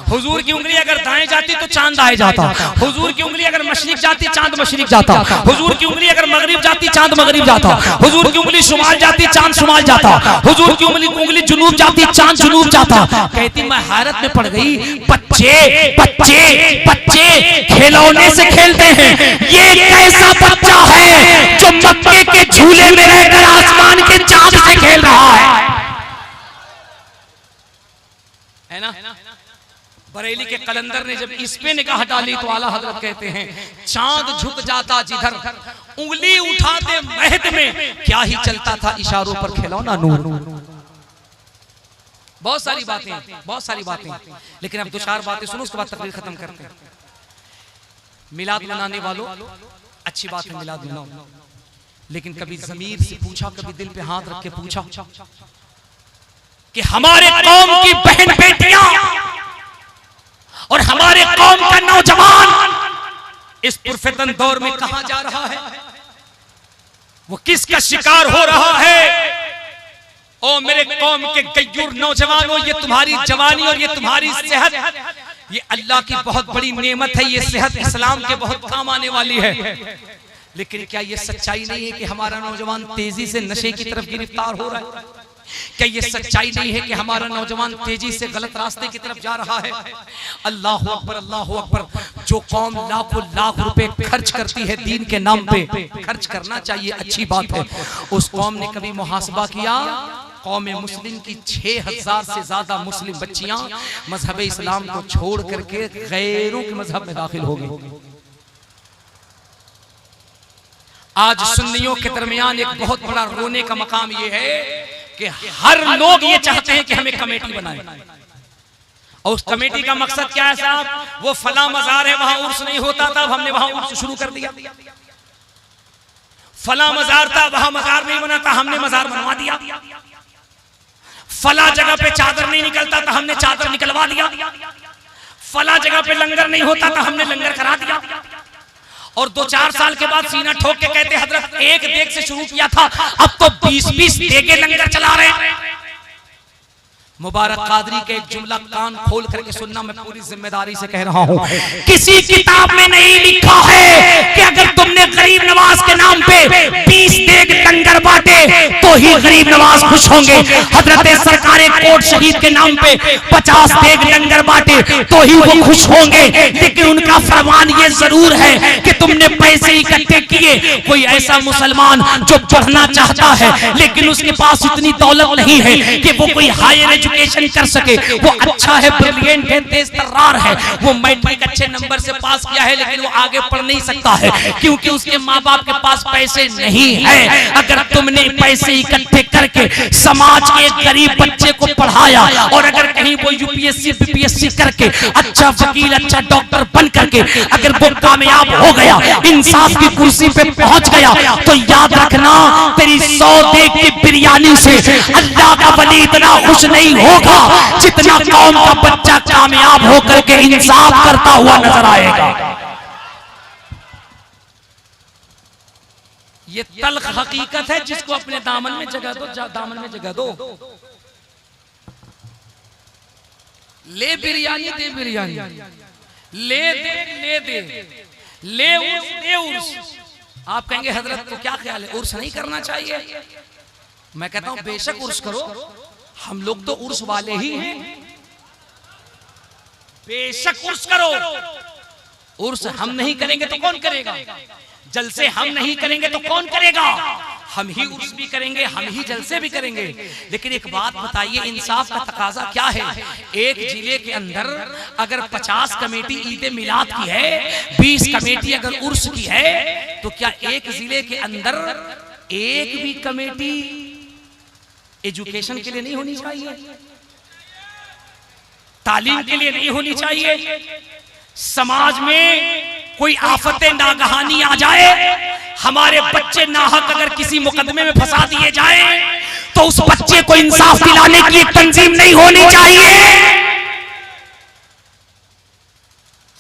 हुजूर की उंगली अगर दाएं जाती तो चांद दाएं जाता, हुजूर की उंगली अगर मशरिक जाती चांद मशरिक जाता, हुजूर की उंगली अगर मगरिब जाती चांद मगरिब जाता, हुजूर की उंगली शुमाल जाती चांद शुमाल जाता, हुजूर की उंगली जुनूब जाती चांद जुनूब जाता। कहती मैं हैरत में पड़ गई। बच्चे बच्चे बच्चे खिलौने से खेलते हैं, ये कैसा बच्चा है जो मक्के के झूले में रहकर आसमान के चांद से खेल रहा है ना? बरेली के कलंदर ने जब इस पे निगाह डाली तो आला हजरत कहते हैं चांद झुक जाता जिधर, उंगली उठाते महद में क्या ही चलता था इशारों पर खिलौना नूर। बहुत सारी बातें, लेकिन अब दो चार बातें सुनो उसके बाद तकरीर खत्म करते हैं। मिलाद मनाने वालों अच्छी बात है मिलाद मनाओ, लेकिन कभी ज़मीर से पूछा, कभी दिल पे हाथ रख के पूछा कि हमारे कौम की बहन बेटियां और हमारे कौम का नौजवान इस पुरफितन दौर में कहां जा रहा है, वो किसका शिकार हो रहा है? ओ मेरे कौम के गय्यूर नौजवानों, ये तुम्हारी जवानी और ये तुम्हारी सेहत, ये अल्लाह की बहुत बड़ी नेमत है। ये सेहत इस्लाम के बहुत काम आने वाली है। लेकिन क्या ये सच्चाई नहीं है कि हमारा नौजवान तेजी से नशे की तरफ गिरफ्तार हो रहा है? क्या ये सच्चाई नहीं है कि हमारा नौजवान तेजी से गलत रास्ते की तरफ जा रहा है? अल्लाह अकबर, अल्लाह अकबर। जो कौम लाखों लाख रुपए खर्च करती है दीन के नाम पे, खर्च करना चाहिए, अच्छी बात है। उस कौम ने कभी मुहासबा किया? कौम मुस्लिम की 6000 से ज्यादा मुस्लिम बच्चियां मजहब इस्लाम को छोड़ करके गैरों के मजहब में दाखिल हो गई। आज सुन्नियों के दरमियान एक बहुत बड़ा रोने का मकाम ये है कि हर लोग ये चाहते हैं कि हमें कमेटी बनाए, और उस कमेटी का मकसद क्या है साहब? वो फला मजार है वहां उर्स नहीं होता था, हमने वहां उर्स शुरू कर दिया। फला मजार था वहां मजार नहीं बना था, हमने मजार बनवा दिया। फला जगह पे चादर नहीं निकलता था, हमने चादर निकलवा दिया। फला जगह पे लंगर नहीं होता था, हमने लंगर करा दिया। और 2-4 साल के बाद सीना ठोक के कहते हजरत एक देग से शुरू किया था, अब तो 20-20 देगे लंगर चला रहे हैं। मुबारक कादरी के एक जुमला कान खोल करके सुनना, मैं पूरी जिम्मेदारी से कह रहा हूँ। किसी किताब में नहीं लिखा है कि अगर तुमने गरीब नवाज के नाम पे 20 देग लंगर बांटे तो ही गरीब नवाज खुश होंगे। हजरत सरकारे कोट शहीद के नाम पे 50 देग लंगर बांटे तो ही वो खुश होंगे। लेकिन उनका फरमान ये जरूर है कि तुमने पैसे इकट्ठे किए। कोई ऐसा मुसलमान जो पढ़ना चाहता है लेकिन उसके पास इतनी दौलत नहीं है कि वो कोई हायर एजुकेशन कर सके, वो अच्छा है, ब्रिलियंट है, तेज तर्रार है, वो मैट्रिक अच्छे नंबर से पास किया है, लेकिन वो आगे पढ़ नहीं सकता है क्योंकि उसके माँ बाप के पास पैसे नहीं है। अगर तुमने पैसे इकट्ठे करके समाज के एक गरीब बच्चे को पढ़ाया और अगर कहीं वो यूपीएससी बीपीएससी करके अच्छा वकील, अच्छा डॉक्टर बन करके अगर वो कामयाब हो गया, इंसाफ की कुर्सी पे पहुंच गया, तो याद रखना तेरी 100 देग की बिरयानी से अल्लाह का वली इतना खुश नहीं होगा जितना कौम का बच्चा कामयाब होकर के इंसाफ करता हुआ नजर आएगा। ये तल्ख हकीकत है जिसको अपने दामन में जगह दो, दामन में जगह दो। ले बिरयानी दे बिरयानी, ले दे ले दे, ले उर्स दे उर्स। आप कहेंगे हजरत तो क्या ख्याल है, उर्स नहीं करना चाहिए? मैं कहता हूं बेशक उर्स करो, हम लोग तो उर्स वाले ही हैं, बेशक उर्स करो। उर्स हम नहीं करेंगे तो कौन करेगा? जलसे हम नहीं करेंगे तो कौन करेगा? हम ही उर्स भी करेंगे, हम ही जलसे भी करेंगे। लेकिन एक बात बताइए, इंसाफ का तकाजा क्या है? एक जिले के अंदर अगर 50 कमेटी ईद मिलाद की है, 20 कमेटी अगर उर्स की है, तो क्या एक जिले के अंदर एक भी कमेटी एजुकेशन के लिए नहीं होनी चाहिए? तालीम के लिए नहीं होनी चाहिए? समाज में कोई आफते नागहानी आ जाए, हमारे बच्चे नाहक अगर किसी मुकदमे में फंसा दिए जाए, तो उस बच्चे को इंसाफ दिलाने की एक तंजीम नहीं होनी चाहिए?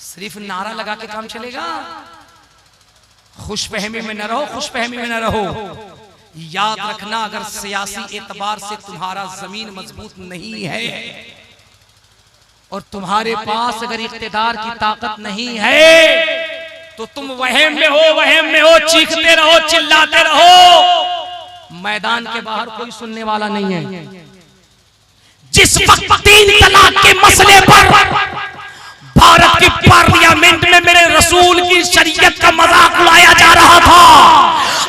सिर्फ नारा लगा के काम चलेगा? खुशफहमी में न रहो, खुशफहमी में न रहो। याद रखना, अगर सियासी एतबार से तुम्हारा जमीन मजबूत नहीं है और तुम्हारे पास अगर इख्तिदार की ताकत नहीं है, तो तुम वहम में हो, वहम में हो, चीखते रहो, चिल्लाते रहो, मैदान के बाहर कोई सुनने वाला नहीं है। जिस वक्त 3 तलाक के मसले पर भारत की पार्लियामेंट में मेरे रसूल की शरीयत का मजाक उड़ाया जा रहा था,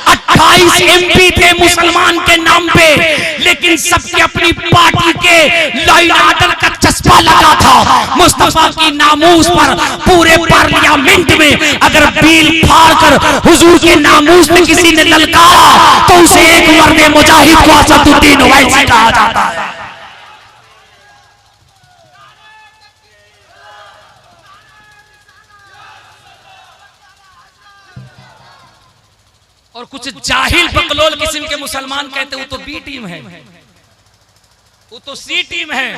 28 एमपी थे मुसलमान के नाम पे, लेकिन सबके अपनी पार्टी के लॉ ऑर्डर का चस्पा लगा था। मुस्तफा की नामूस पर पूरे पार्लियामेंट में अगर बिल फाड़ कर हुजूर के नामूस पे किसी ने ललकारा, तो उसे एक मर्द मुजाहिद को असदुद्दीन ओवैसी कहा जाता है। और कुछ जाहिल बकलोल किस्म के मुसलमान कहते वो तो बी टीम है, वो तो सी टीम है।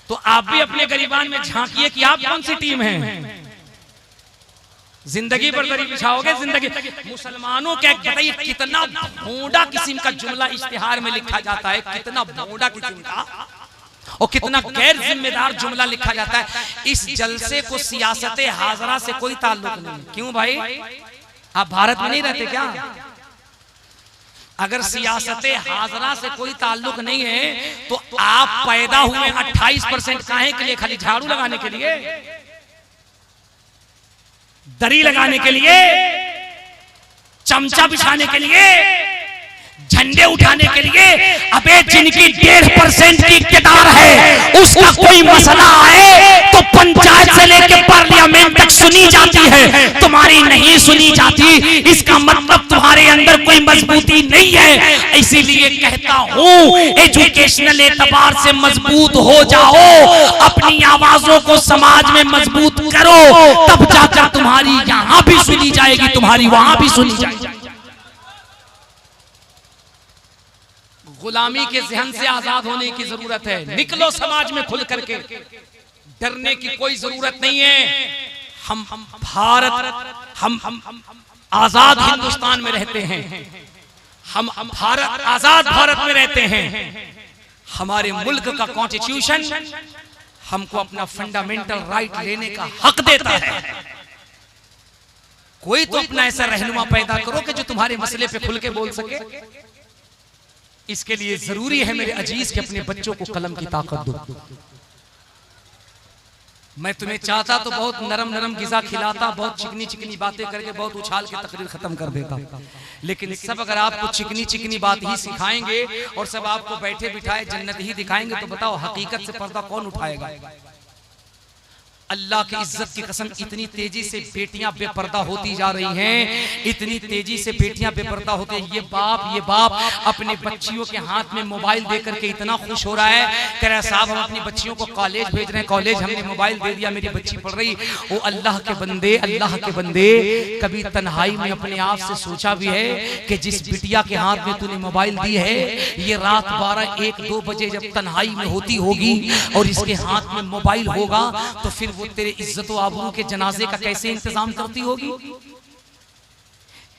तो आप भी अपने गरीबान में झांकिए कि आप कौन सी टीम हैं। जिंदगी पर दरी बिछाओगे जिंदगी। मुसलमानों के बताइए कितना भोंडा किस्म का जुमला इश्तिहार में लिखा जाता है, कितना भोंडा किस्म का और कितना गैर जिम्मेदार जुमला लिखा जाता है। इस जलसे को सियासत हाजरा से कोई ताल्लुक नहीं। क्यों भाई, आप भारत में नहीं रहते क्या? अगर सियासत हाजरा से कोई ताल्लुक नहीं है तो आप पैदा हुए 28% काहे के लिए? खाली झाड़ू लगाने के लिए, दरी लगाने के लिए, चमचा बिछाने के लिए, झंडे उठाने के लिए? अबे जिनकी 1.5% की इक़्तिदार है, उसका कोई मसला आए तो पंचायत से लेकर पार्लियामेंट तक सुनी जाती है, तुम्हारी नहीं सुनी जाती। इसका मतलब तुम्हारे अंदर कोई मजबूती नहीं है। इसीलिए कहता हूं, एजुकेशनल एतबार से मजबूत हो जाओ, अपनी आवाजों को समाज में मजबूत करो, तब जाकर तुम्हारी यहां भी सुनी जाएगी, तुम्हारी वहां भी सुनी जाएगी। गुलामी के जहन से आजाद होने की जरूरत है। निकलो समाज में खुल करके, डरने की कोई जरूरत नहीं है। हम भारत, हम आजाद हिंदुस्तान में रहते हैं, हम भारत, आजाद भारत में रहते हैं। हमारे मुल्क का कॉन्स्टिट्यूशन हमको अपना फंडामेंटल राइट लेने का हक देता है। कोई तो अपना ऐसा रहनुमा पैदा करो कि जो तुम्हारे मसले पे खुल के बोल सके। इसके लिए जरूरी है मेरे अजीज के अपने बच्चों को कलम की ताकत दो। मैं तुम्हें चाहता तो बहुत नरम नरम गिज़ा खिलाता, बहुत चिकनी चिकनी बातें करके बहुत उछाल के तकरीर खत्म कर देता, लेकिन सब अगर आपको चिकनी चिकनी बात ही सिखाएंगे और सब आपको बैठे बिठाए जन्नत ही दिखाएंगे तो बताओ हकीकत से पर्दा कौन उठाएगा? अल्लाह की इज्जत की कसम, इतनी तेजी से बेटियां बेपर्दा होती जा रही हैं, इतनी तेजी से बेटियां बेपर्दा होती हैं। ये बाप अपने बच्चियों के हाथ में मोबाइल दे करके इतना खुश हो रहा है, कह रहा है साहब हम अपनी बच्चियों को कॉलेज भेज रहे हैं, कॉलेज हमने मोबाइल दे दिया, मेरी बच्ची पढ़ रही। ओ अल्लाह के बंदे, कभी तन्हाई में अपने आप से सोचा भी है कि जिस बिटिया के हाथ में तूने मोबाइल दी है, ये रात 12-1-2 बजे जब तन्हाई में होती होगी और इसके हाथ में मोबाइल होगा तो फिर वो तेरे इज्जत व आबरू के जनाजे का कैसे इंतजाम करती होगी?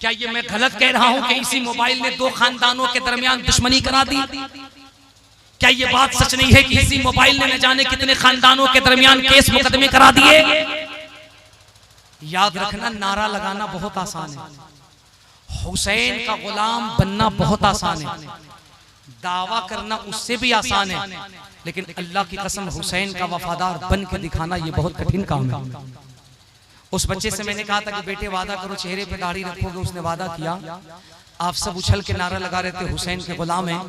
क्या ये मैं गलत कह रहा हूं कि इसी मोबाइल ने 2 खानदानों के दरमियान दुश्मनी करा दी? क्या ये बात सच नहीं है कि इसी मोबाइल ने न जाने कितने खानदानों के दरमियान केस मुकदमे करा दिए? याद रखना, नारा लगाना बहुत आसान है, हुसैन का गुलाम बनना बहुत आसान है, दावा करना उससे भी आसान है, लेकिन अल्लाह की कसम हुसैन का वफादार बन के दिखाना ये बहुत कठिन काम है। उस बच्चे से मैंने कहा था कि बेटे वादा करो चेहरे पे दाढ़ी रखोगे, उसने वादा किया। आप सब उछल के नारा लगा रहे थे हुसैन के गुलाम हैं।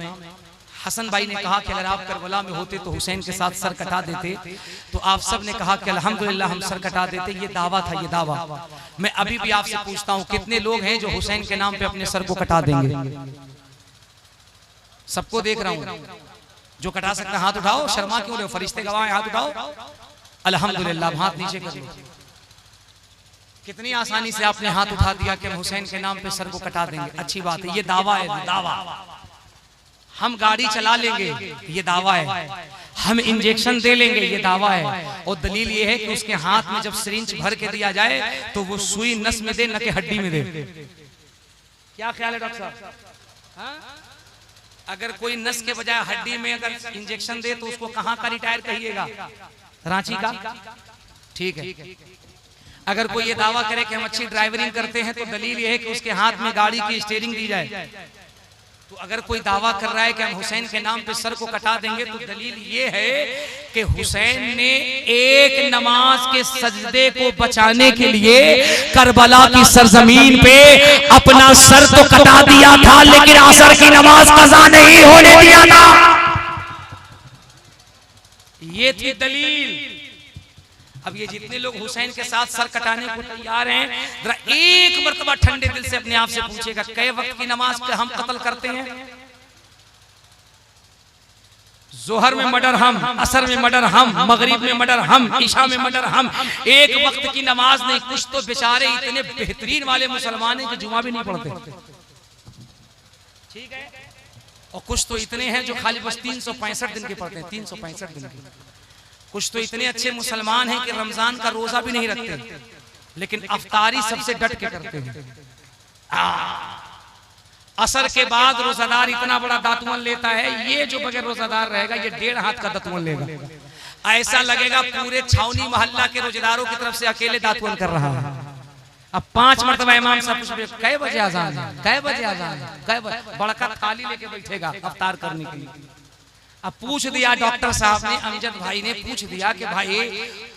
हसन भाई ने कहा कि अगर आप करबला में होते तो हुसैन के साथ सर कटा देते, तो आप सब ने कहा कि अल्हम्दुलिल्लाह हम सर कटा देते। ये दावा था, ये दावा। मैं अभी भी आपसे पूछता हूँ कितने लोग हैं जो हुसैन के नाम पे अपने सर को कटा देंगे? सबको देख रहा हूँ, जो कटा सकता हाथ उठाओ, शर्मा क्यों रहे हो? फरिश्ते गवाह हाथ उठाओ। अल्हम्दुलिल्लाह, हाथ नीचे कर लो। कितनी आसानी से आपने हाथ उठा दिया कि हम हुसैन के नाम पे सर को कटा देंगे। अच्छी बात है, ये दावा है, दावा। हम गाड़ी चला लेंगे, ये दावा है। हम इंजेक्शन दे लेंगे, ये दावा है। और दलील ये है कि उसके हाथ में जब सिरिंज भर के दिया जाए तो वो सुई नस में दे, न कि हड्डी में दे। क्या ख्याल है डॉक्टर साहब? अगर कोई नस के बजाय हड्डी में अगर इंजेक्शन दे तो उसको कहां का रिटायर कहिएगा? रांची का? ठीक है। अगर कोई ये दावा करे कि हम अच्छी ड्राइवरिंग करते हैं तो दलील ये है कि उसके हाथ में गाड़ी की स्टीयरिंग दी जाए। तो अगर कोई दावा कर रहा है कि हम हुसैन के नाम पे सर को कटा देंगे तो दलील ये है कि हुसैन ने एक नमाज के सजदे को बचाने के लिए करबला की सरजमीन पे अपना सर तो कटा दिया था, लेकिन असर की नमाज कज़ा नहीं होने दिया था। ये थी दलील। अब ये जितने लोग हुसैन के साथ सर कटाने को तैयार हैं, जरा एक मर्तबा ठंडे दिल से अपने आप से पूछेगा कई वक्त की नमाज पे हम कत्ल करते हैं? जोहर में मर्डर हम, असर में मर्डर हम, मगरिब में मर्डर हम, ईशा में मर्डर हम। एक वक्त की नमाज नहीं। कुछ तो बेचारे इतने बेहतरीन वाले मुसलमान हैं कि जुमा भी नहीं पढ़ते, ठीक है, और कुछ तो इतने हैं जो खाली बस 365 दिन के पढ़ते हैं, 365 दिन के। कुछ तो इतने अच्छे मुसलमान हैं कि रमजान का रोजा भी नहीं रखते, लेकिन अफ्तारी सबसे डट के करते हैं। असर के बाद रोजादार इतना बड़ा दातुन लेता है, ये जो बगैर रोजादार रहेगा ये 1.5 हाथ का दातुन लेगा। ऐसा लगेगा पूरे छावनी मोहल्ला के रोजेदारों की तरफ से अकेले दातुन कर रहा है। अब 5 मरतबा इमाम साहब पूछे कै बजे अजान है, कै बजे अजान है, कै बजे, बड़का थाली लेके बैठेगा अफ्तार करने के लिए। अब पूछ दिया डॉक्टर साहब ने, अमजद भाई ने पूछ दिया कि भाई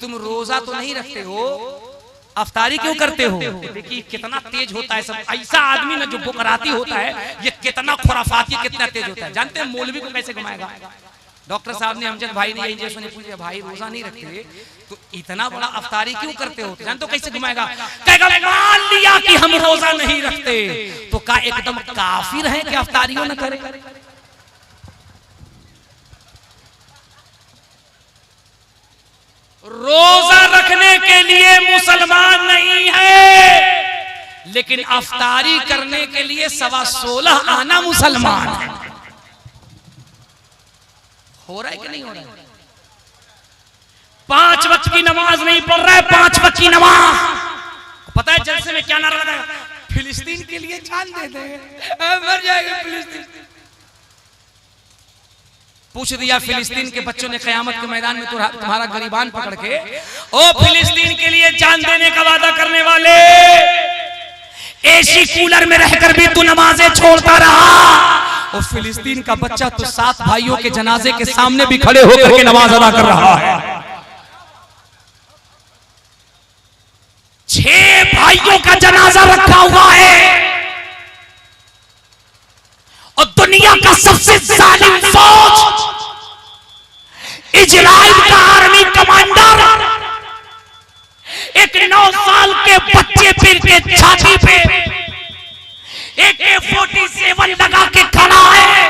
तुम रोजा तो नहीं रखते हो, अफ्तारी क्यों करते हो? देखिए कितना तेज होता है सब। ऐसा आदमी ना जो बुकराती होता है, ये कितना खुराफाती, कितना तेज होता है। जानते हैं मौलवी को कैसे घुमाएगा? डॉक्टर साहब ने, अमजद भाई ने इंजेक्शन ने पूछा भाई रोजा नहीं रखते तो इतना बड़ा अफ्तारी क्यों करते हो? जानते हो कैसे घुमाएगा? कहेगा मान लिया कि हम रोजा नहीं रखते तो का एकदम काफिर है कि अफ्तारियों न करे? रोजा रखने के लिए मुसलमान नहीं है, लेकिन अफ्तारी करने के लिए 16.25 आना मुसलमान है। हो रहा है कि नहीं हो रहा है? 5 वक्त की नमाज नहीं पढ़ रहा है, 5 वक्त की नमाज। पता है जलसे में क्या नारा लगा? फिलिस्तीन के लिए जान दे देंगे, मर जाएगा फिलिस्तीन। पूछ दिया फिलिस्तीन के बच्चों ने क़यामत के मैदान में तुम्हारा गरीबान पकड़ के, ओ फिलिस्तीन के लिए जान देने का वादा करने वाले, एसी कूलर में रहकर भी तू नमाजें छोड़ता रहा। और फिलिस्तीन का बच्चा तो 7 भाइयों के जनाजे के सामने भी खड़े होकर के नमाज अदा कर रहा है। 6 भाइयों का जनाजा रखा हुआ है और दुनिया का सबसे जालिम फौज इजराइल का आर्मी कमांडर एक 9 साल के बच्चे पर के छाती पे एक AK-47 लगा के खड़ा है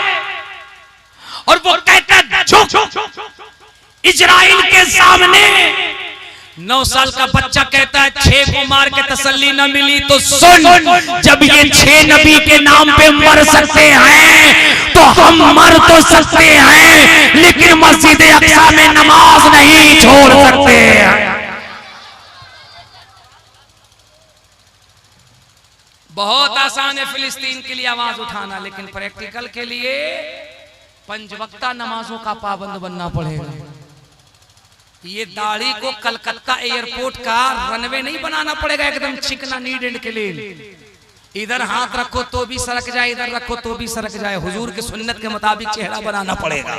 और वो कहता है झुक। इजराइल के सामने 9 साल का बच्चा कहता है 6 को मार के तसल्ली न मिली तो सुन, जब ये 6 नबी के नाम पे मर सकते हैं तो हम मर तो सकते हैं, लेकिन मस्जिद अक्सा में नमाज नहीं छोड़ सकते हैं। बहुत आसान है फिलिस्तीन के लिए आवाज उठाना, लेकिन प्रैक्टिकल के लिए 5 वक्ता नमाजों का पाबंद बनना पड़ेगा। ये दाढ़ी को कलकत्ता एयरपोर्ट का रनवे नहीं बनाना पड़ेगा एकदम चिकना नीड एंड क्लीन। इधर हाथ रखो तो भी सरक जाए, इधर रखो तो भी सरक जाए। हुजूर की सुन्नत के मुताबिक चेहरा बनाना पड़ेगा।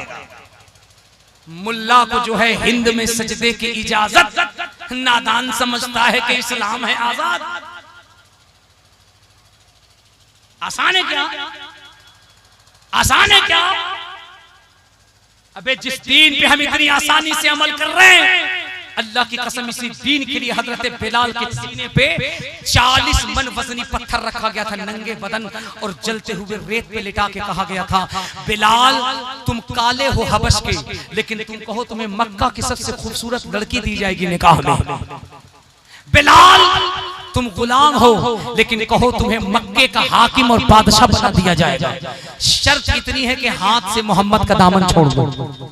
मुल्ला को जो है हिंद में सजदे की इजाजत, नादान समझता है कि इस्लाम है आजाद। आसान है क्या? आसान है क्या? अबे जिस दीन पे हम इतनी आसानी से अमल कर रहे हैं, अल्लाह की कसम इसी दीन के लिए हजरत बिलाल के सीने पे 40 मन वजनी पत्थर रखा गया था नंगे बदन और जलते हुए रेत पे लिटा के कहा गया था, बिलाल तुम काले हो हबश के, लेकिन तुम कहो तुम्हें मक्का की सबसे खूबसूरत लड़की दी जाएगी निकाह में। बिलाल तुम गुलाम हो, लेकिन कहो तुम्हें मक्के का हाकिम और बादशाह बना दिया जाएगा। शर्त इतनी है कि हाथ से मोहम्मद का दामन छोड़ दो।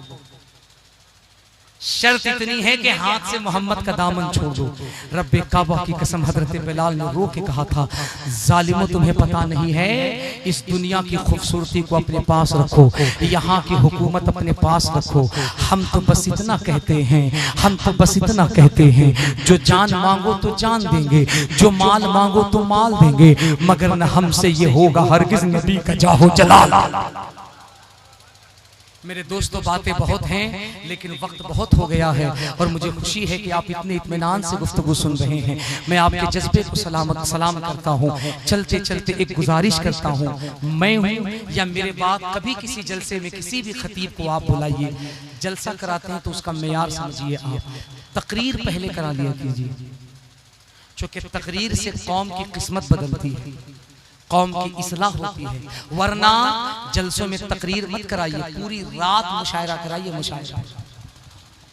शर्त इतनी है कि हाथ से मोहम्मद का दामन छोड़ दो। रब्बे काबा की कसम हजरत बिलाल ने रो के कहा था, जालिमों तुम्हें पता नहीं है, इस दुनिया की खूबसूरती को अपने पास रखो, यहाँ की हुकूमत अपने पास रखो। हम तो बस इतना कहते हैं, हम तो बस इतना कहते हैं, जो जान मांगो तो जान देंगे, जो माल मांगो तो माल देंगे, मगर न हमसे ये होगा हरगिज नबी का जाहो जलाल। मेरे दोस्तों बातें बहुत हैं, लेकिन वक्त बहुत हो गया है और मुझे खुशी है कि आप इतने इत्मीनान से गुफ्तगू सुन रहे हैं। मैं आपके जज्बे को सलाम करता हूँ। चलते चलते एक गुजारिश करता हूँ, मैं हूँ या मेरे बाद कभी किसी जलसे में किसी भी खतीब को आप बुलाइए, जलसा कराते हैं तो उसका मेयार समझिए आप, तकरीर पहले करा लिया कीजिए, चूंकि तकरीर से कौम की किस्मत बदलती है, कौम की इस्लाह होती है। वरना जलसों में तकरीर मत कराइए, पूरी रात मुशायरा कराइए। मुशायरा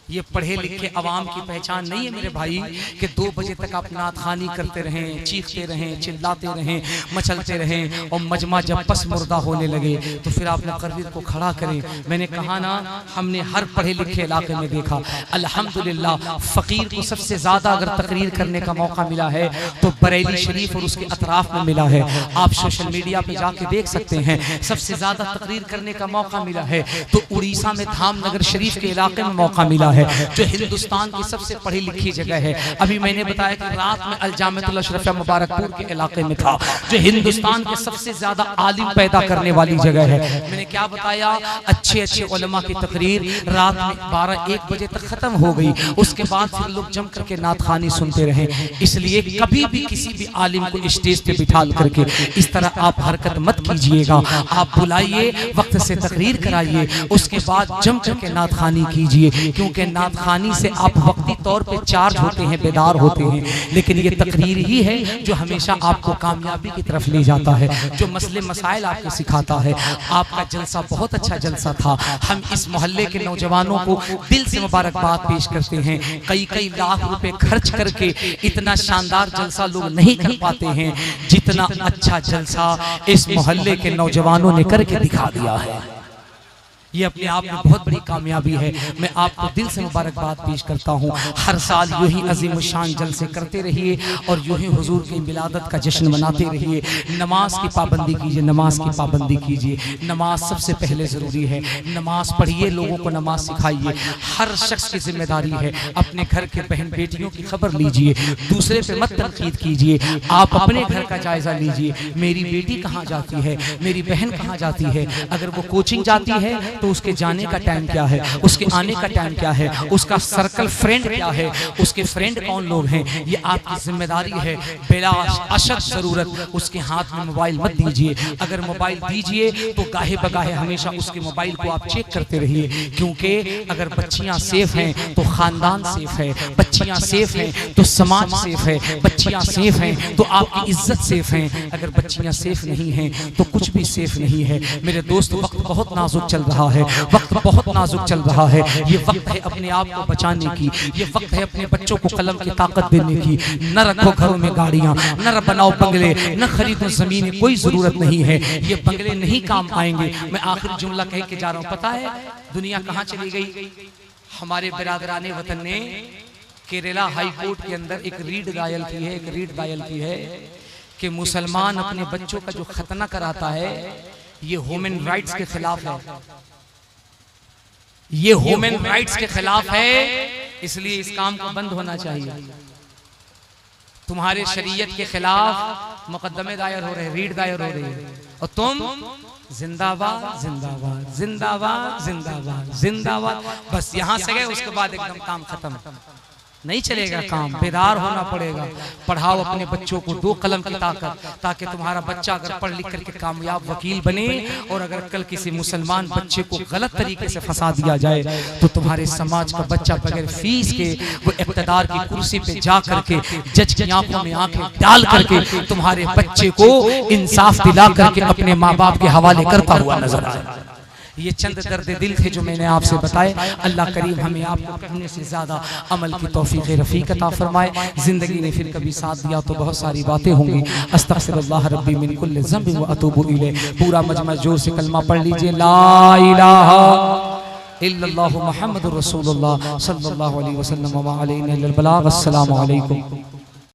ये पढ़े लिखे अवाम की पहचान नहीं है मेरे भाई कि 2 बजे तक आप नात खानी करते रहें, चीखते रहें, चिल्लाते रहें, मचलते रहें और मजमा जब पस मुर्दा होने लगे तो फिर आप मुकर्रिर को खड़ा करें। मैंने कहा ना, हमने हर पढ़े लिखे इलाके में देखा, अल्हम्दुलिल्लाह फ़कीर को सबसे ज़्यादा अगर तकरीर करने का मौका मिला है तो बरेली शरीफ और उसके अतराफ में मिला है। आप सोशल मीडिया पर जाके देख सकते हैं, सबसे ज़्यादा तकरीर करने का मौका मिला है तो उड़ीसा में धामनगर शरीफ के इलाके में मौका मिला है, जो हिंदुस्तान की सबसे पढ़ी लिखी जगह है। अभी मैंने बताया कि रात में अल-जामिअतुल अशरफिया मुबारकपुर के इलाके में था, जो हिंदुस्तान के सबसे ज्यादा आलिम पैदा करने वाली जगह है। मैंने क्या बताया, अच्छे अच्छे उलमा की तकरीर रात में 12-1 बजे तक खत्म हो गई, उसके बाद फिर लोग जम करके नात खानी सुनते रहे। इसलिए कभी भी किसी भी आलिम को स्टेज पे बिठा करके इस तरह आप हरकत मत कीजिएगा। आप बुलाइए, वक्त से तकरीर कराइए, उसके बाद जम करके नात खानी कीजिए, क्योंकि नात खानी से आप वक्ती तौर पे चार्ज होते हैं, बेदार होते हैं, लेकिन ये तकरीर ही है जो हमेशा आपको कामयाबी की तरफ ले जाता है, जो मसले मसाइल आपको सिखाता है। आपका जलसा बहुत अच्छा जलसा था। हम इस मोहल्ले के नौजवानों को दिल से मुबारकबाद पेश करते हैं। कई लाख रुपए खर्च करके इतना शानदार जलसा लोग नहीं कर पाते हैं जितना अच्छा जलसा इस मोहल्ले के नौजवानों ने करके दिखा दिया है। ये अपने आप में बहुत बड़ी कामयाबी है। मैं आपको दिल से मुबारकबाद पेश करता हूँ। हर साल यूं ही अजीम शान जलसे करते रहिए और यूं ही हुजूर की विलादत का जश्न मनाते रहिए। नमाज की पाबंदी कीजिए, नमाज की पाबंदी कीजिए। नमाज सबसे पहले ज़रूरी है। नमाज पढ़िए, लोगों को नमाज सिखाइए। हर शख्स की जिम्मेदारी है अपने घर के बहन बेटियों की खबर लीजिए, दूसरे पे मत तनकीद कीजिए। आप अपने घर का जायजा लीजिए, मेरी बेटी कहाँ जाती है, मेरी बहन कहाँ जाती है। अगर वो कोचिंग जाती है तो उसके जाने का टाइम क्या है, उसके आने का टाइम क्या है, उसका सर्कल फ्रेंड क्या है, उसके फ्रेंड कौन लोग हैं, ये आपकी जिम्मेदारी है। बिला अशद जरूरत उसके हाथ में मोबाइल मत दीजिए। अगर मोबाइल दीजिए तो गाहे बगाहे हमेशा उसके मोबाइल को आप चेक करते रहिए, क्योंकि अगर बच्चियां सेफ हैं तो खानदान सेफ है, बच्चियां सेफ हैं तो समाज सेफ है, बच्चियां सेफ हैं तो आपकी इज्जत सेफ है। अगर बच्चियां सेफ नहीं हैं तो कुछ भी सेफ नहीं है। मेरे दोस्त, वक्त बहुत नाजुक चल रहा है, वक्त बहुत नाजुक चल रहा है। ये वक्त है अपने आप को बचाने की, ये वक्त है अपने बच्चों को कलम की ताकत देने की। न रखो घरों में गाड़ियां, न बनाओ बंगले, न खरीदो जमीन, कोई जरूरत नहीं है। ये बंगले नहीं काम आएंगे। मैं आखिरी जुमला कह के जा रहा हूं। पता है दुनिया कहां चली गई? हमारे बिरादराने वतन ने केरला हाई कोर्ट के अंदर एक रीड दायर की है, एक रीड दायर की है कि मुसलमान अपने बच्चों का जो खतना कराता है ये ह्यूमन राइट्स के खिलाफ है, ये ह्यूमन राइट्स के खिलाफ है। इसलिए इस काम को बंद होना चाहिए। तुम्हारे शरीयत के खिलाफ मुकदमे दायर हो रहे हैं, रीड दायर हो रही है, और तुम जिंदाबाद जिंदाबाद जिंदाबाद जिंदाबाद जिंदाबाद। बस यहां से गए, उसके बाद एकदम काम खत्म। नहीं चलेगा काम, बेदार होना पड़ेगा। पढ़ाओ अपने बच्चों को, दो कलम की ताकत, ताकि तुम्हारा बच्चा अगर पढ़ लिख करके कामयाब वकील बने, और अगर कल किसी मुसलमान बच्चे को गलत तरीके से फंसा दिया जाए तो तुम्हारे समाज का बच्चा बगैर फीस के वो इक़्तिदार की कुर्सी पे जा करके जज की आंखों में आंखें डाल करके तुम्हारे बच्चे को इंसाफ दिला करके अपने माँ बाप के हवाले करता हुआ नजर आए। ये चंद दर्द दिल थे जो मैंने आपसे बताए। अल्लाह करीम हमें आपको कहने से ज्यादा अमल की तौफीक रफ़ीक अता फरमाए। जिंदगी ने फिर कभी साथ दिया तो बहुत सारी बातें होंगी। अस्तग़फिरुल्लाह रब्बी मिन कुल्लि ज़ंबिन व अतूबु इलैह। पूरा मजमा जोर से कलमा पढ़ लीजिए, ला इलाहा इल्लल्लाहु मुहम्मदुर रसूलुल्लाह सल्लल्लाहु अलैहि वसल्लम व अलैना अल बलाग। अस्सलामु अलैकुम।